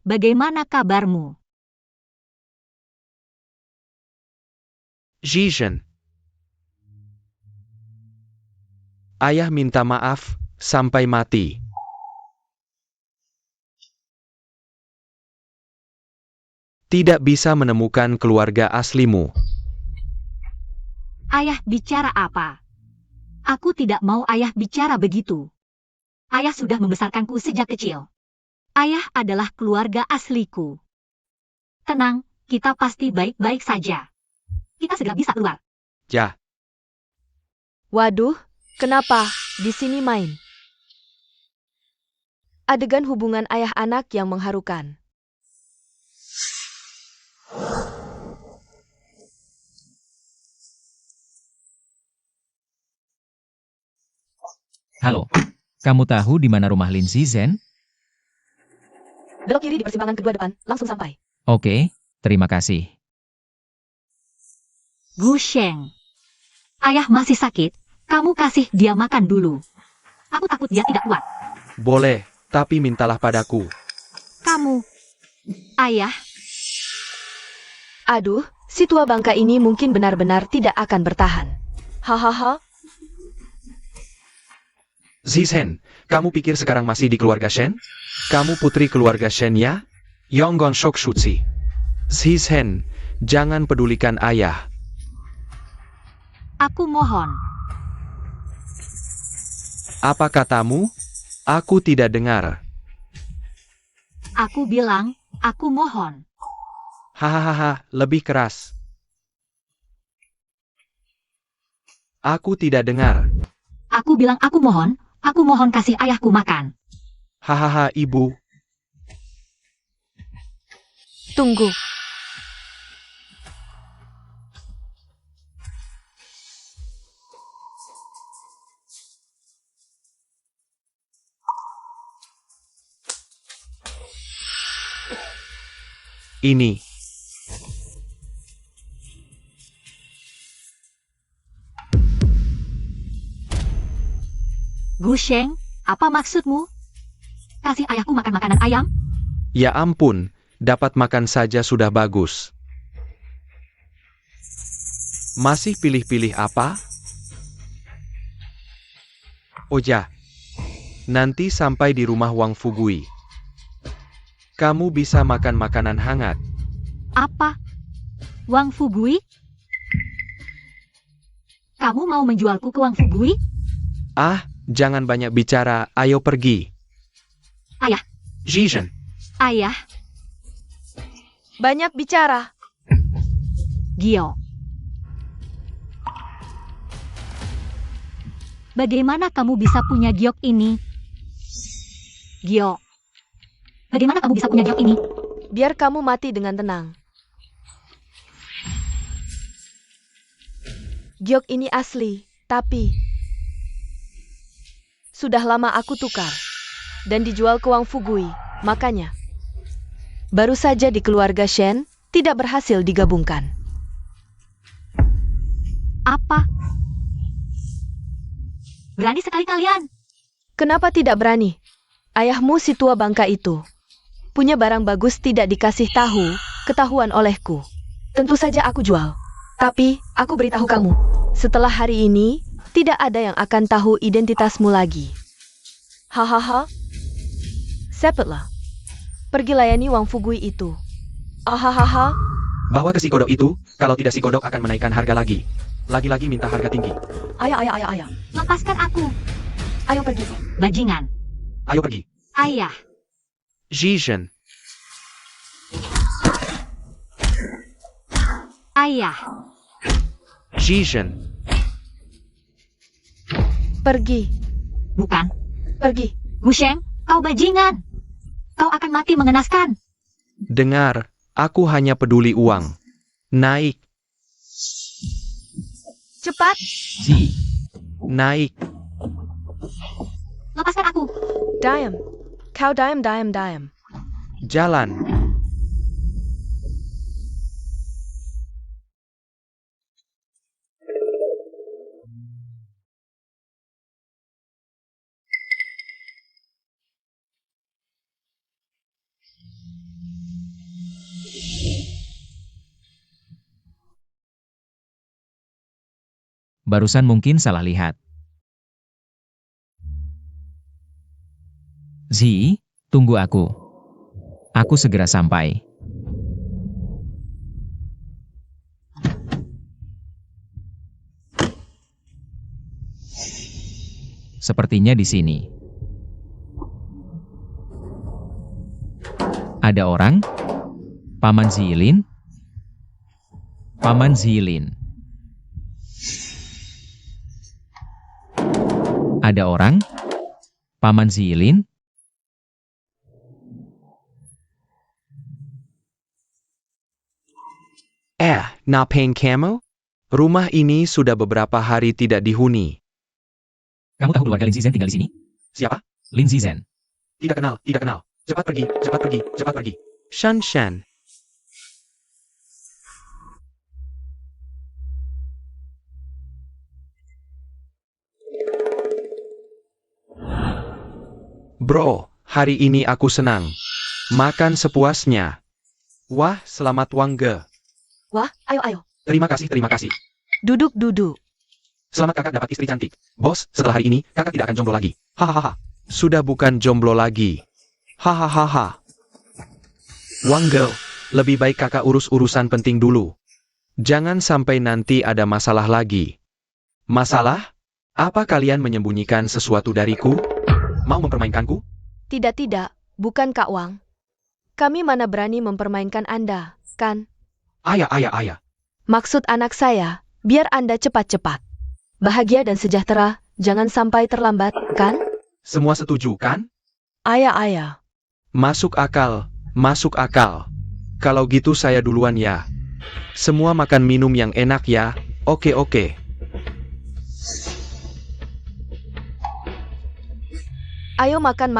Bagaimana kabarmu? Zhishen. Ayah minta maaf, sampai mati. Tidak bisa menemukan keluarga aslimu. Ayah bicara apa? Aku tidak mau ayah bicara begitu. Ayah sudah membesarkanku sejak kecil. Ayah adalah keluarga asliku. Tenang, kita pasti baik-baik saja. Kita segera bisa keluar. Ya, Waduh, kenapa di sini main? Adegan hubungan ayah anak yang mengharukan. Halo, kamu tahu di mana rumah Lin Shizhen? Belok kiri di persimpangan kedua depan, langsung sampai. Oke, terima kasih. Gu Sheng. Ayah masih sakit. Kamu kasih dia makan dulu. Aku takut dia tidak kuat. boleh, tapi mintalah padaku. Ayah, Aduh, si tua bangka ini mungkin benar-benar tidak akan bertahan. Hahaha, Zizhen, kamu pikir sekarang masih di keluarga Shen? Kamu putri keluarga Shen ya? Yonggon Shokshutsi. Zizhen, jangan pedulikan ayah. aku mohon. Apa katamu? Aku tidak dengar. Aku bilang, aku mohon. Hahaha, lebih keras. Aku tidak dengar. Aku bilang aku mohon kasih ayahku makan. Hahaha, ibu. tunggu. Ini. Gusheng, apa maksudmu? Kasih ayahku makan makanan ayam? Ya ampun, dapat makan saja sudah bagus. Masih pilih-pilih apa? Oh ya, nanti sampai di rumah Wang Fugui. Kamu bisa makan makanan hangat. Apa? Wang Fugui? Kamu mau menjualku ke Wang Fugui? Ah, jangan banyak bicara, ayo pergi. Ayah. Zizhen, Ayah, Banyak bicara. Gio. Bagaimana kamu bisa punya giok ini? Gio. Bagaimana kamu bisa punya giok ini? Biar kamu mati dengan tenang. Giok ini asli, tapi sudah lama aku tukar dan dijual ke Wang Fugui. Makanya baru saja di keluarga Shen tidak berhasil digabungkan. Apa? Berani sekali kalian. Kenapa tidak berani? Ayahmu si tua bangka itu punya barang bagus tidak dikasih ketahuan olehku. Tentu saja aku jual. Tapi, aku beritahu kamu, setelah hari ini, tidak ada yang akan tahu identitasmu lagi. Hahaha. Cepatlah. Pergi layani Wang Fugui itu. Ahahaha. bawa ke si kodok itu, kalau tidak si kodok akan menaikkan harga lagi. Lagi-lagi minta harga tinggi. Ayah. Lepaskan aku. Ayo pergi. Bajingan. Ayo pergi. Ayah. Zizhen, Ayah. Zizhen, Pergi. Bukan. Pergi. Gusheng, kau bajingan. Kau akan mati mengenaskan. dengar, aku hanya peduli uang. Naik, Cepat. Si. naik. Lepaskan aku. Diam. Kau diam. Jalan. Barusan mungkin salah lihat. Zi, tunggu aku. Aku segera sampai. Sepertinya di sini. Ada orang? Paman Zilin? Paman Zilin. Ada orang? Paman Zilin? Napain kamu? Rumah ini sudah beberapa hari tidak dihuni. Kamu tahu keluarga Lin Zizen tinggal di sini? Siapa? Lin Zizen. Tidak kenal. Cepat pergi. Shan. Bro, hari ini aku senang. Makan sepuasnya. Wah, selamat Wangge. Wah, ayo. Terima kasih, terima kasih. Duduk. Selamat kakak dapat istri cantik. Bos, setelah hari ini, kakak tidak akan jomblo lagi. Hahaha. Sudah bukan jomblo lagi. Hahaha. Wangge, lebih baik kakak urus urusan penting dulu. Jangan sampai nanti ada masalah lagi. Masalah? Apa kalian menyembunyikan sesuatu dariku? Mau mempermainkanku? Tidak, bukan Kak Wang. Kami mana berani mempermainkan Anda, kan? Ayah. Maksud anak saya, biar Anda cepat-cepat. Bahagia dan sejahtera, jangan sampai terlambat, kan? Semua setuju, kan? Ayah. Masuk akal, masuk akal. Kalau gitu saya duluan ya. Semua makan minum yang enak ya. Oke. Ayo makan.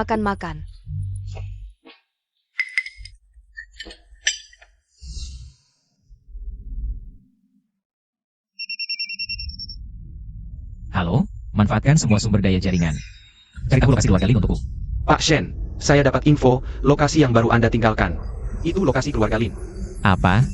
Halo, manfaatkan semua sumber daya jaringan. Cari tahu lokasi keluarga Lin untukku. Pak Shen, saya dapat info, lokasi yang baru Anda tinggalkan. Itu lokasi keluarga Lin. Apa?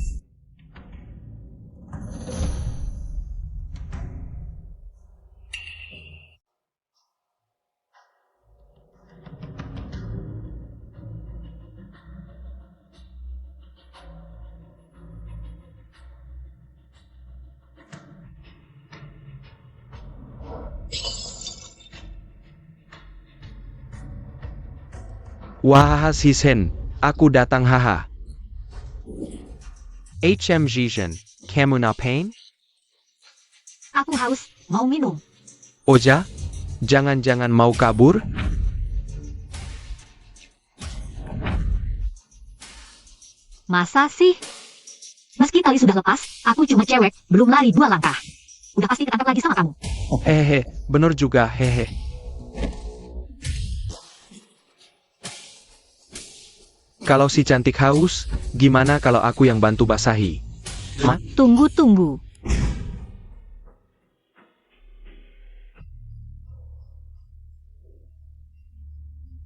Wah, si Shen, aku datang haha. HM Jijen, kamu ngapain? Aku haus, mau minum. Oja, jangan-jangan mau kabur? Masa sih? Meski tali sudah lepas, aku cuma cewek, belum lari 2 langkah. Udah pasti ketangkap lagi sama kamu. Hehe, bener juga, hehe. Kalau si cantik haus, gimana kalau aku yang bantu basahi? Hah? Tunggu.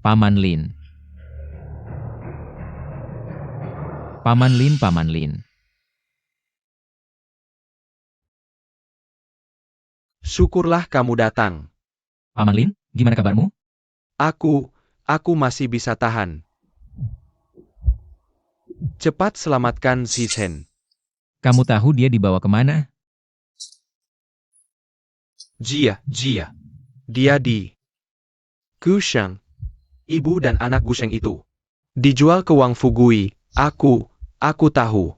Paman Lin. Paman Lin. Syukurlah kamu datang. Paman Lin, gimana kabarmu? Aku masih bisa tahan. Cepat selamatkan si Shen. Kamu tahu dia dibawa kemana? Jia. Dia di Gusheng. Ibu dan anak Gusheng itu dijual ke Wang Fugui. Aku tahu.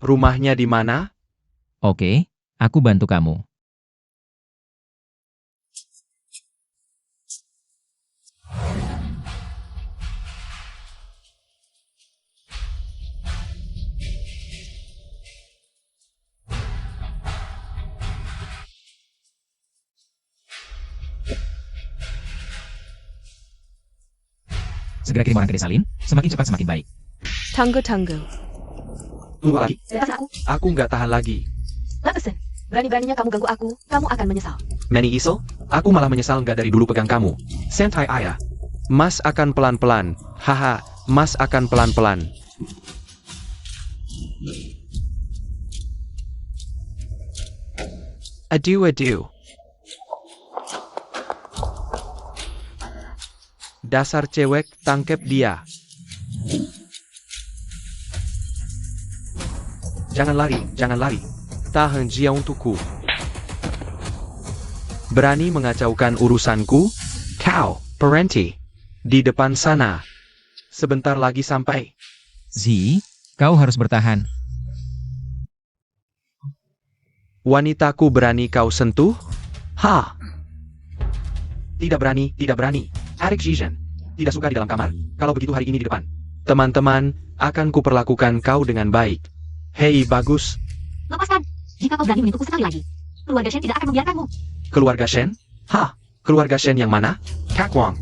Rumahnya di mana? Oke, aku bantu kamu. Segera kirim orang ke desa Lin, semakin cepat semakin baik. Tunggu. Tunggu lagi. Lepas aku. Aku nggak tahan lagi. Lepasin. Berani-beraninya kamu ganggu aku, kamu akan menyesal. Manny Isel, aku malah menyesal nggak dari dulu pegang kamu. Santai ayah. Mas akan pelan-pelan. Haha, Mas akan pelan-pelan. Aduh. Dasar cewek, tangkep dia. Jangan lari. Tahan dia untukku. Berani mengacaukan urusanku? Kau, Parenti. Di depan sana. Sebentar lagi sampai. Zi, kau harus bertahan. Wanitaku berani kau sentuh? Ha! Tidak berani. Arik Jijen. Tidak suka di dalam kamar. Kalau begitu hari ini di depan. Teman-teman, akan kuperlakukan kau dengan baik. Hei, bagus. Lepaskan. Jika kau berani menyentuhku sekali lagi, keluarga Shen tidak akan membiarkanmu. Keluarga Shen? Hah? Keluarga Shen yang mana? Kak Wang.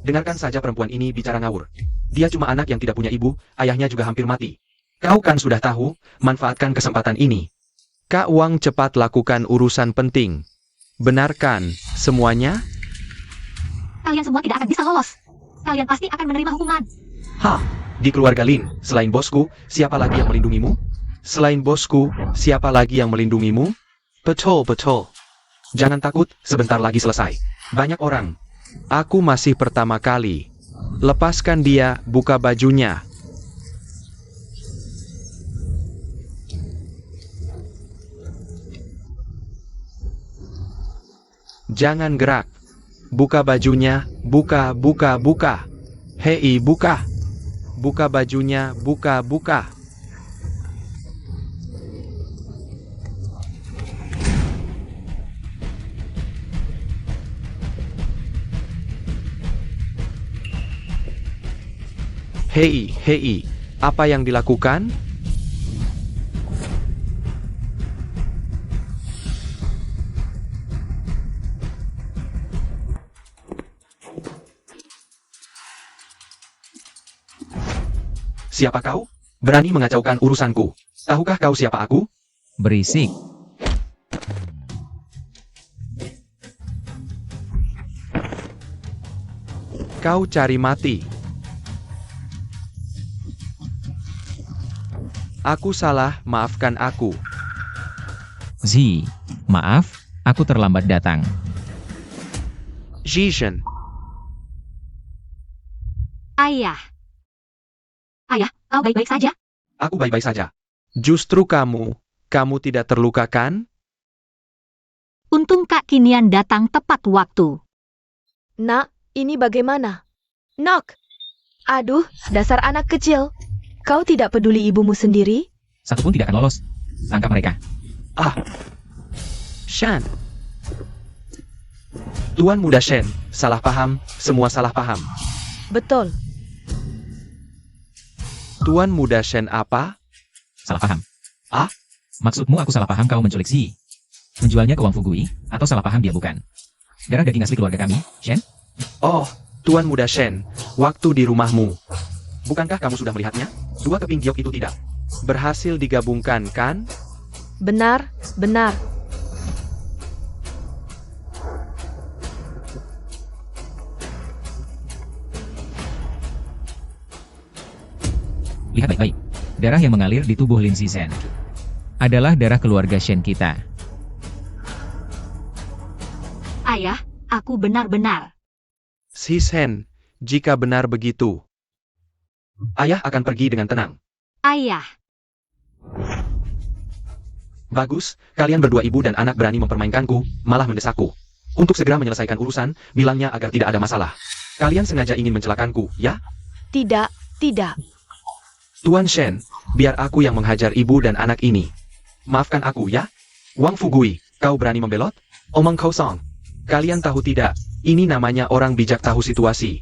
Dengarkan saja perempuan ini bicara ngawur. Dia cuma anak yang tidak punya ibu, ayahnya juga hampir mati. Kau kan sudah tahu, manfaatkan kesempatan ini. Kak Wang cepat lakukan urusan penting. Benarkan semuanya? Kalian semua tidak akan bisa lolos. Kalian pasti akan menerima hukuman. Hah? Di keluarga Lin, selain bosku, siapa lagi yang melindungimu? Selain bosku, siapa lagi yang melindungimu? Betul, betul. Jangan takut, sebentar lagi selesai. Banyak orang. Aku masih pertama kali. Lepaskan dia, buka bajunya. Jangan gerak. Buka bajunya, buka, buka, buka. Hei, buka. Buka bajunya, buka, buka. Hei, hei, apa yang dilakukan? Siapa kau? Berani mengacaukan urusanku. Tahukah kau siapa aku? Berisik. Kau cari mati. Aku salah, maafkan aku. Zi, maaf, aku terlambat datang. Zhishen, Ayah. Ayah, kau baik-baik saja? aku baik-baik saja. Justru kamu tidak terluka kan? Untung Kak Kinian datang tepat waktu. Nak, ini bagaimana? Nok! Aduh, dasar anak kecil. Kau tidak peduli ibumu sendiri? Satu pun tidak akan lolos. Tangkap mereka. Ah, Shan. Tuan Muda Shen, salah paham, semua salah paham. Betul. Tuan Muda Shen apa? Salah paham. Ah? Maksudmu aku salah paham kau menculik Zi? Menjualnya ke Wang Fugui? Atau salah paham dia bukan? Darah daging asli keluarga kami, Shen? Oh, Tuan Muda Shen, waktu di rumahmu. Bukankah kamu sudah melihatnya? Dua keping giok itu tidak berhasil digabungkan, kan? Benar, benar. Lihat baik-baik. Darah yang mengalir di tubuh Lin Zizhen adalah darah keluarga Shen kita. Ayah, aku benar-benar. Zhishen, jika benar begitu, ayah akan pergi dengan tenang. Ayah, Bagus, kalian berdua ibu dan anak berani mempermainkanku, malah mendesakku. Untuk segera menyelesaikan urusan, bilangnya agar tidak ada masalah. Kalian sengaja ingin mencelakanku, ya? Tidak, tidak. Tuan Shen, biar aku yang menghajar ibu dan anak ini. Maafkan aku, ya? Wang Fugui, kau berani membelot? Omong kosong. Kalian tahu tidak, ini namanya orang bijak tahu situasi.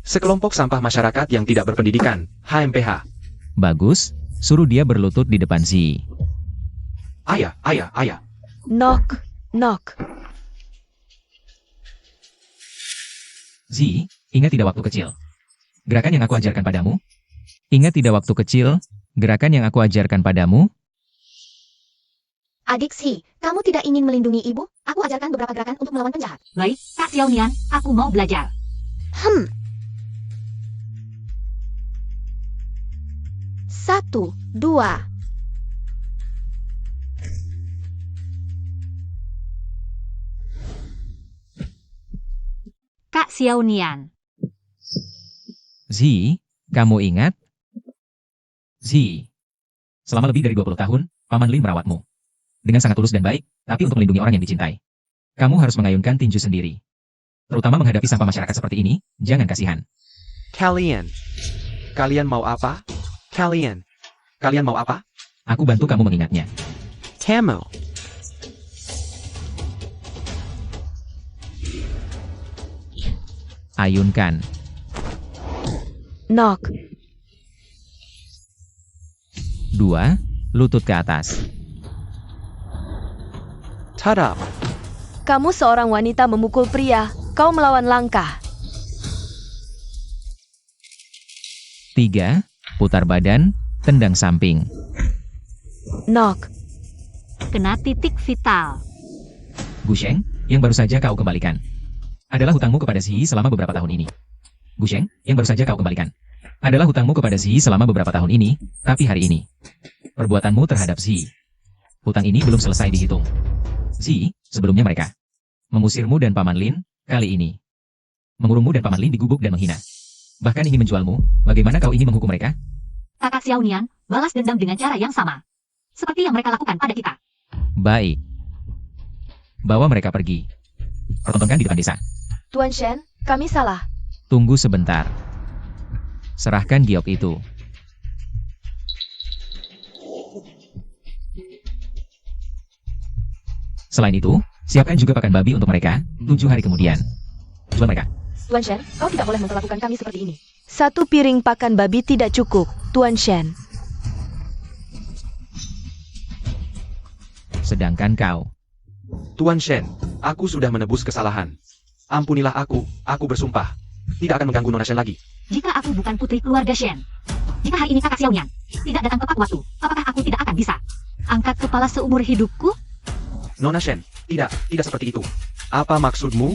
Sekelompok sampah masyarakat yang tidak berpendidikan, HMPH. Bagus, suruh dia berlutut di depan Zi. Ayah, ayah, ayah. Nok, nok. Zi, ingat tidak waktu kecil? Gerakan yang aku ajarkan padamu? Ingat tidak waktu kecil? Gerakan yang aku ajarkan padamu? Adik Si, kamu tidak ingin melindungi ibu? Aku ajarkan beberapa gerakan untuk melawan penjahat. baik, Kak Xiaonian, aku mau belajar. 1, 2. Kak Xiaonian, Zi, kamu ingat? Zi, selama lebih dari 20 tahun, Paman Lin merawatmu. Dengan sangat tulus dan baik, tapi untuk melindungi orang yang dicintai. Kamu harus mengayunkan tinju sendiri. Terutama menghadapi sampah masyarakat seperti ini, jangan kasihan. Kalian mau apa? Kalian mau apa? Aku bantu kamu mengingatnya. Kamu. Ayunkan. Nok. 2. Lutut ke atas. Tadap. Kamu seorang wanita memukul pria. Kau melawan langkah. 3. Putar badan, tendang samping. Nok. kena titik vital. Gusheng, yang baru saja kau kembalikan adalah hutangmu kepada Zi selama beberapa tahun ini. Gusheng, yang baru saja kau kembalikan adalah hutangmu kepada Zi selama beberapa tahun ini, tapi hari ini, perbuatanmu terhadap Zi. Hutang ini belum selesai dihitung. Zi, sebelumnya mereka mengusirmu dan Paman Lin, kali ini mengurungmu dan Paman Lin di gubuk dan menghina. Bahkan ingin menjualmu, bagaimana kau ingin menghukum mereka? Kakak Xiao Nian, balas dendam dengan cara yang sama. Seperti yang mereka lakukan pada kita. Baik. Bawa mereka pergi. Pertontonkan di depan desa. Tuan Shen, kami salah. Tunggu sebentar. Serahkan giok itu. Selain itu, siapkan juga pakan babi untuk mereka, 7 hari kemudian. Jual mereka. Tuan Shen, kau tidak boleh memperlakukan kami seperti ini. 1 piring pakan babi tidak cukup, Tuan Shen. Sedangkan kau. Tuan Shen, aku sudah menebus kesalahan. Ampunilah aku bersumpah. Tidak akan mengganggu Nona Shen lagi. Jika aku bukan putri keluarga Shen, jika hari ini kakak Xiao Nian tidak datang tepat waktu, apakah aku tidak akan bisa angkat kepala seumur hidupku? Nona Shen, tidak seperti itu. Apa maksudmu?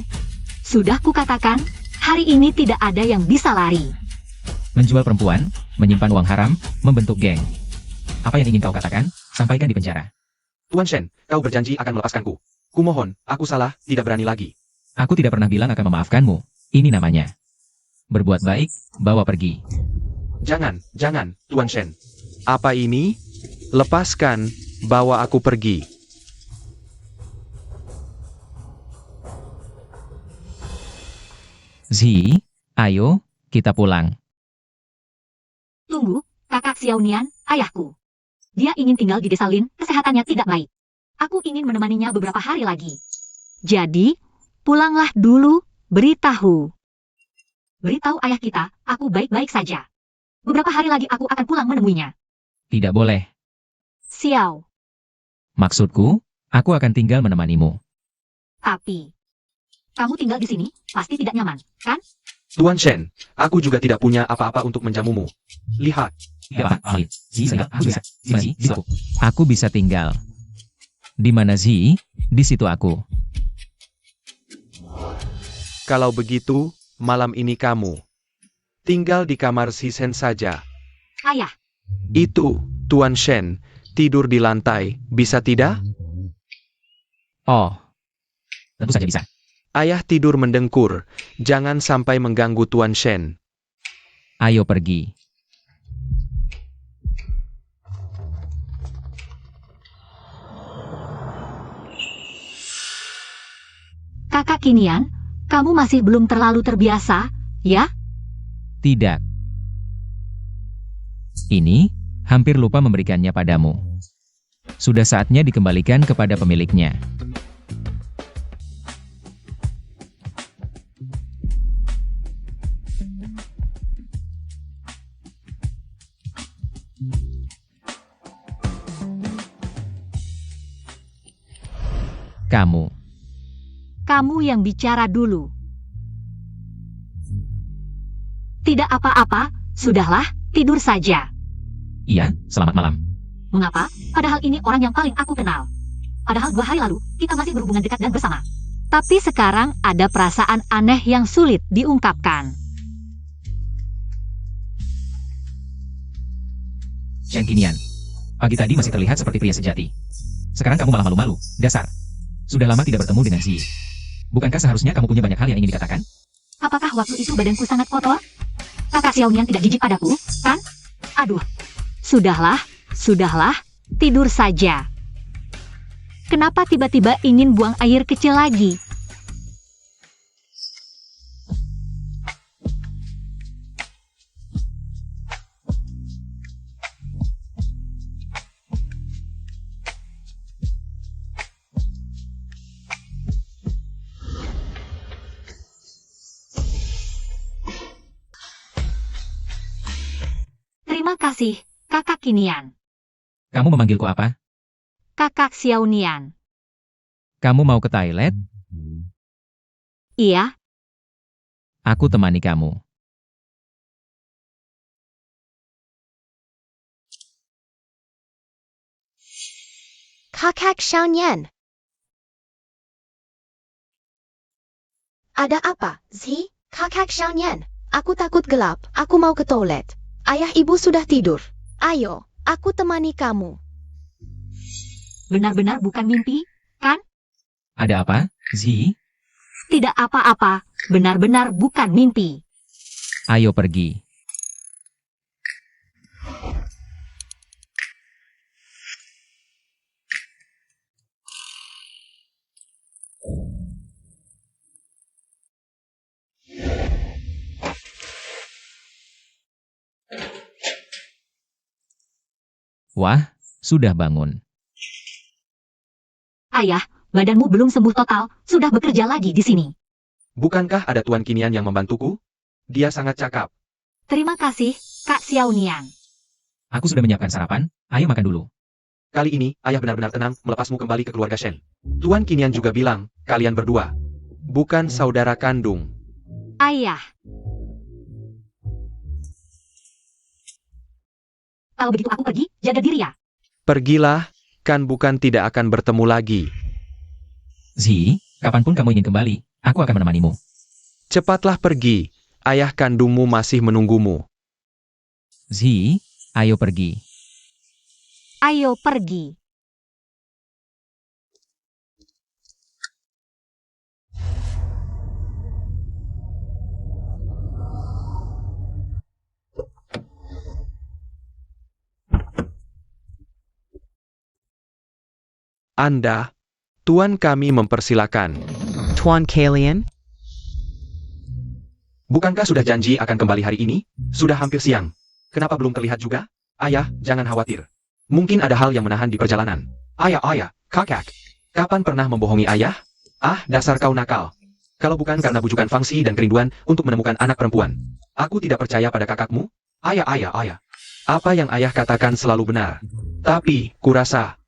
Sudah kukatakan, hari ini tidak ada yang bisa lari. Menjual perempuan, menyimpan uang haram, membentuk geng. Apa yang ingin kau katakan, sampaikan di penjara. Tuan Shen, kau berjanji akan melepaskanku. Kumohon, aku salah, tidak berani lagi. Aku tidak pernah bilang akan memaafkanmu. Ini namanya berbuat baik, bawa pergi. Jangan, Tuan Shen. Apa ini? Lepaskan, bawa aku pergi. Zi, ayo, kita pulang. Tunggu, kakak Xiao Nian, ayahku. Dia ingin tinggal di desa Lin, kesehatannya tidak baik. Aku ingin menemaninya beberapa hari lagi. Jadi, pulanglah dulu, beritahu ayah kita, aku baik-baik saja. Beberapa hari lagi aku akan pulang menemuinya. Tidak boleh. Xiao, Maksudku, aku akan tinggal menemanimu. tapi kamu tinggal di sini, pasti tidak nyaman, kan? Tuan Shen, aku juga tidak punya apa-apa untuk menjamumu. Lihat, Aku bisa tinggal. Di mana Zi? Di situ aku. kalau begitu, malam ini kamu tinggal di kamar si Shen saja. Ayah, Itu, Tuan Shen, tidur di lantai, bisa tidak? Oh, tentu saja bisa. Ayah tidur mendengkur, jangan sampai mengganggu Tuan Shen. Ayo pergi. kakak Kinian, kamu masih belum terlalu terbiasa, ya? Tidak. Ini, hampir lupa memberikannya padamu. Sudah saatnya dikembalikan kepada pemiliknya. Kamu yang bicara dulu. Tidak apa-apa, sudahlah, tidur saja. Iya, selamat malam. Mengapa? Padahal ini orang yang paling aku kenal. Padahal 2 hari lalu, kita masih berhubungan dekat dan bersama. Tapi sekarang ada perasaan aneh yang sulit diungkapkan. Shen Qinian, pagi tadi masih terlihat seperti pria sejati. Sekarang kamu malah malu-malu, dasar. Sudah lama tidak bertemu dengan Zi. Bukankah seharusnya kamu punya banyak hal yang ingin dikatakan? Apakah waktu itu badanku sangat kotor? Kakak Xiao Nian tidak jijik padaku, kan? Aduh. Sudahlah, tidur saja. Kenapa tiba-tiba ingin buang air kecil lagi? Terima kasih, kakak Kinian. Kamu memanggilku apa? Kakak Xiao Nian. Kamu mau ke toilet? Iya, Aku temani kamu. Kakak Xiao Nian. Ada apa, Zi? Kakak Xiao Nian, Aku takut gelap, aku mau ke toilet. Ayah ibu sudah tidur. Ayo, aku temani kamu. Benar-benar bukan mimpi, kan? Ada apa, Zi? Tidak apa-apa, benar-benar bukan mimpi. Ayo pergi. Wah, sudah bangun. Ayah, badanmu belum sembuh total, sudah bekerja lagi di sini. Bukankah ada Tuan Kinian yang membantuku? Dia sangat cakap. Terima kasih, Kak Xiao Nian. Aku sudah menyiapkan sarapan, ayo makan dulu. Kali ini, ayah benar-benar tenang melepasmu kembali ke keluarga Shen. Tuan Kinian juga bilang, kalian berdua bukan saudara kandung. Ayah. Kalau begitu aku pergi, jaga diri ya. Pergilah, kan bukan tidak akan bertemu lagi. Zi, kapanpun kamu ingin kembali, aku akan menemanimu. Cepatlah pergi, ayah kandungmu masih menunggumu. Zi, ayo pergi. Ayo pergi. Anda, Tuan kami mempersilakan. Tuan Kalian? Bukankah sudah janji akan kembali hari ini? Sudah hampir siang. Kenapa belum terlihat juga? Ayah, jangan khawatir. Mungkin ada hal yang menahan di perjalanan. Ayah, kakak. Kapan pernah membohongi ayah? Ah, dasar kau nakal. Kalau bukan karena bujukan Fangxi dan kerinduan untuk menemukan anak perempuan. Aku tidak percaya pada kakakmu. Ayah. Apa yang ayah katakan selalu benar. Tapi, kurasa,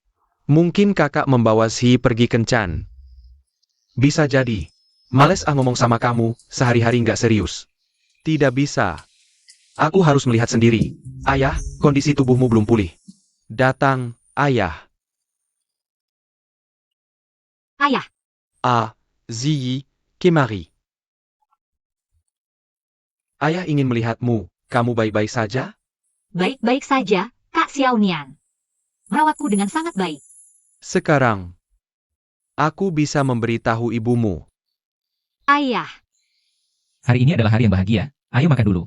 mungkin kakak membawa Si pergi kencan. Bisa jadi. Males ngomong sama kamu, sehari-hari nggak serius. Tidak bisa. Aku harus melihat sendiri. Ayah, kondisi tubuhmu belum pulih. Datang, ayah. Ayah, Ziyi, Kemari. Ayah ingin melihatmu. Kamu baik-baik saja? baik-baik saja, Kak Xiao Nian. Merawatku dengan sangat baik. Sekarang, aku bisa memberitahu ibumu. Ayah, Hari ini adalah hari yang bahagia, ayo makan dulu.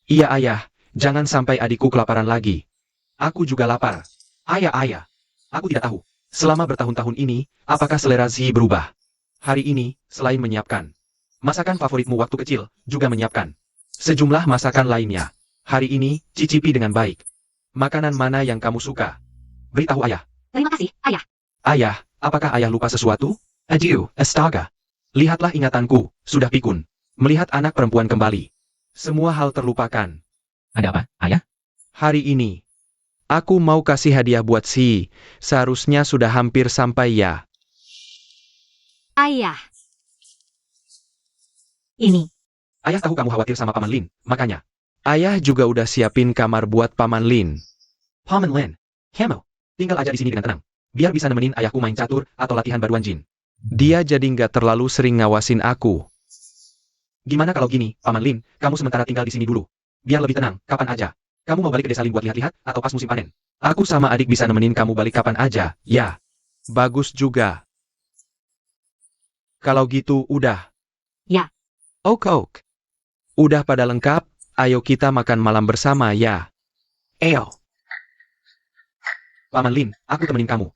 Iya ayah, jangan sampai adikku kelaparan lagi. Aku juga lapar. Ayah. Aku tidak tahu. Selama bertahun-tahun ini, apakah selera Zi berubah? Hari ini, selain menyiapkan masakan favoritmu waktu kecil, juga menyiapkan sejumlah masakan lainnya. Hari ini, cicipi dengan baik. Makanan mana yang kamu suka? Beritahu ayah. terima kasih, Ayah. Ayah, apakah ayah lupa sesuatu? Adieu, astaga. Lihatlah ingatanku, sudah pikun. Melihat anak perempuan kembali. Semua hal terlupakan. Ada apa, ayah? Hari ini, aku mau kasih hadiah buat Si. Seharusnya sudah hampir sampai ya. Ayah. Ini, Ayah tahu kamu khawatir sama Paman Lin, makanya. Ayah juga udah siapin kamar buat Paman Lin. Paman Lin, Hemo, tinggal aja di sini dengan tenang. Biar bisa nemenin ayahku main catur atau latihan baruan jin. Dia jadi nggak terlalu sering ngawasin aku. Gimana kalau gini, Paman Lin, kamu sementara tinggal di sini dulu. Biar lebih tenang, kapan aja. Kamu mau balik ke desa Lin buat lihat-lihat atau pas musim panen? Aku sama adik bisa nemenin kamu balik kapan aja, ya. Bagus juga. Kalau gitu, udah. Ya. Ok. Udah pada lengkap, ayo kita makan malam bersama ya. Ayo. Paman Lin, aku temenin kamu.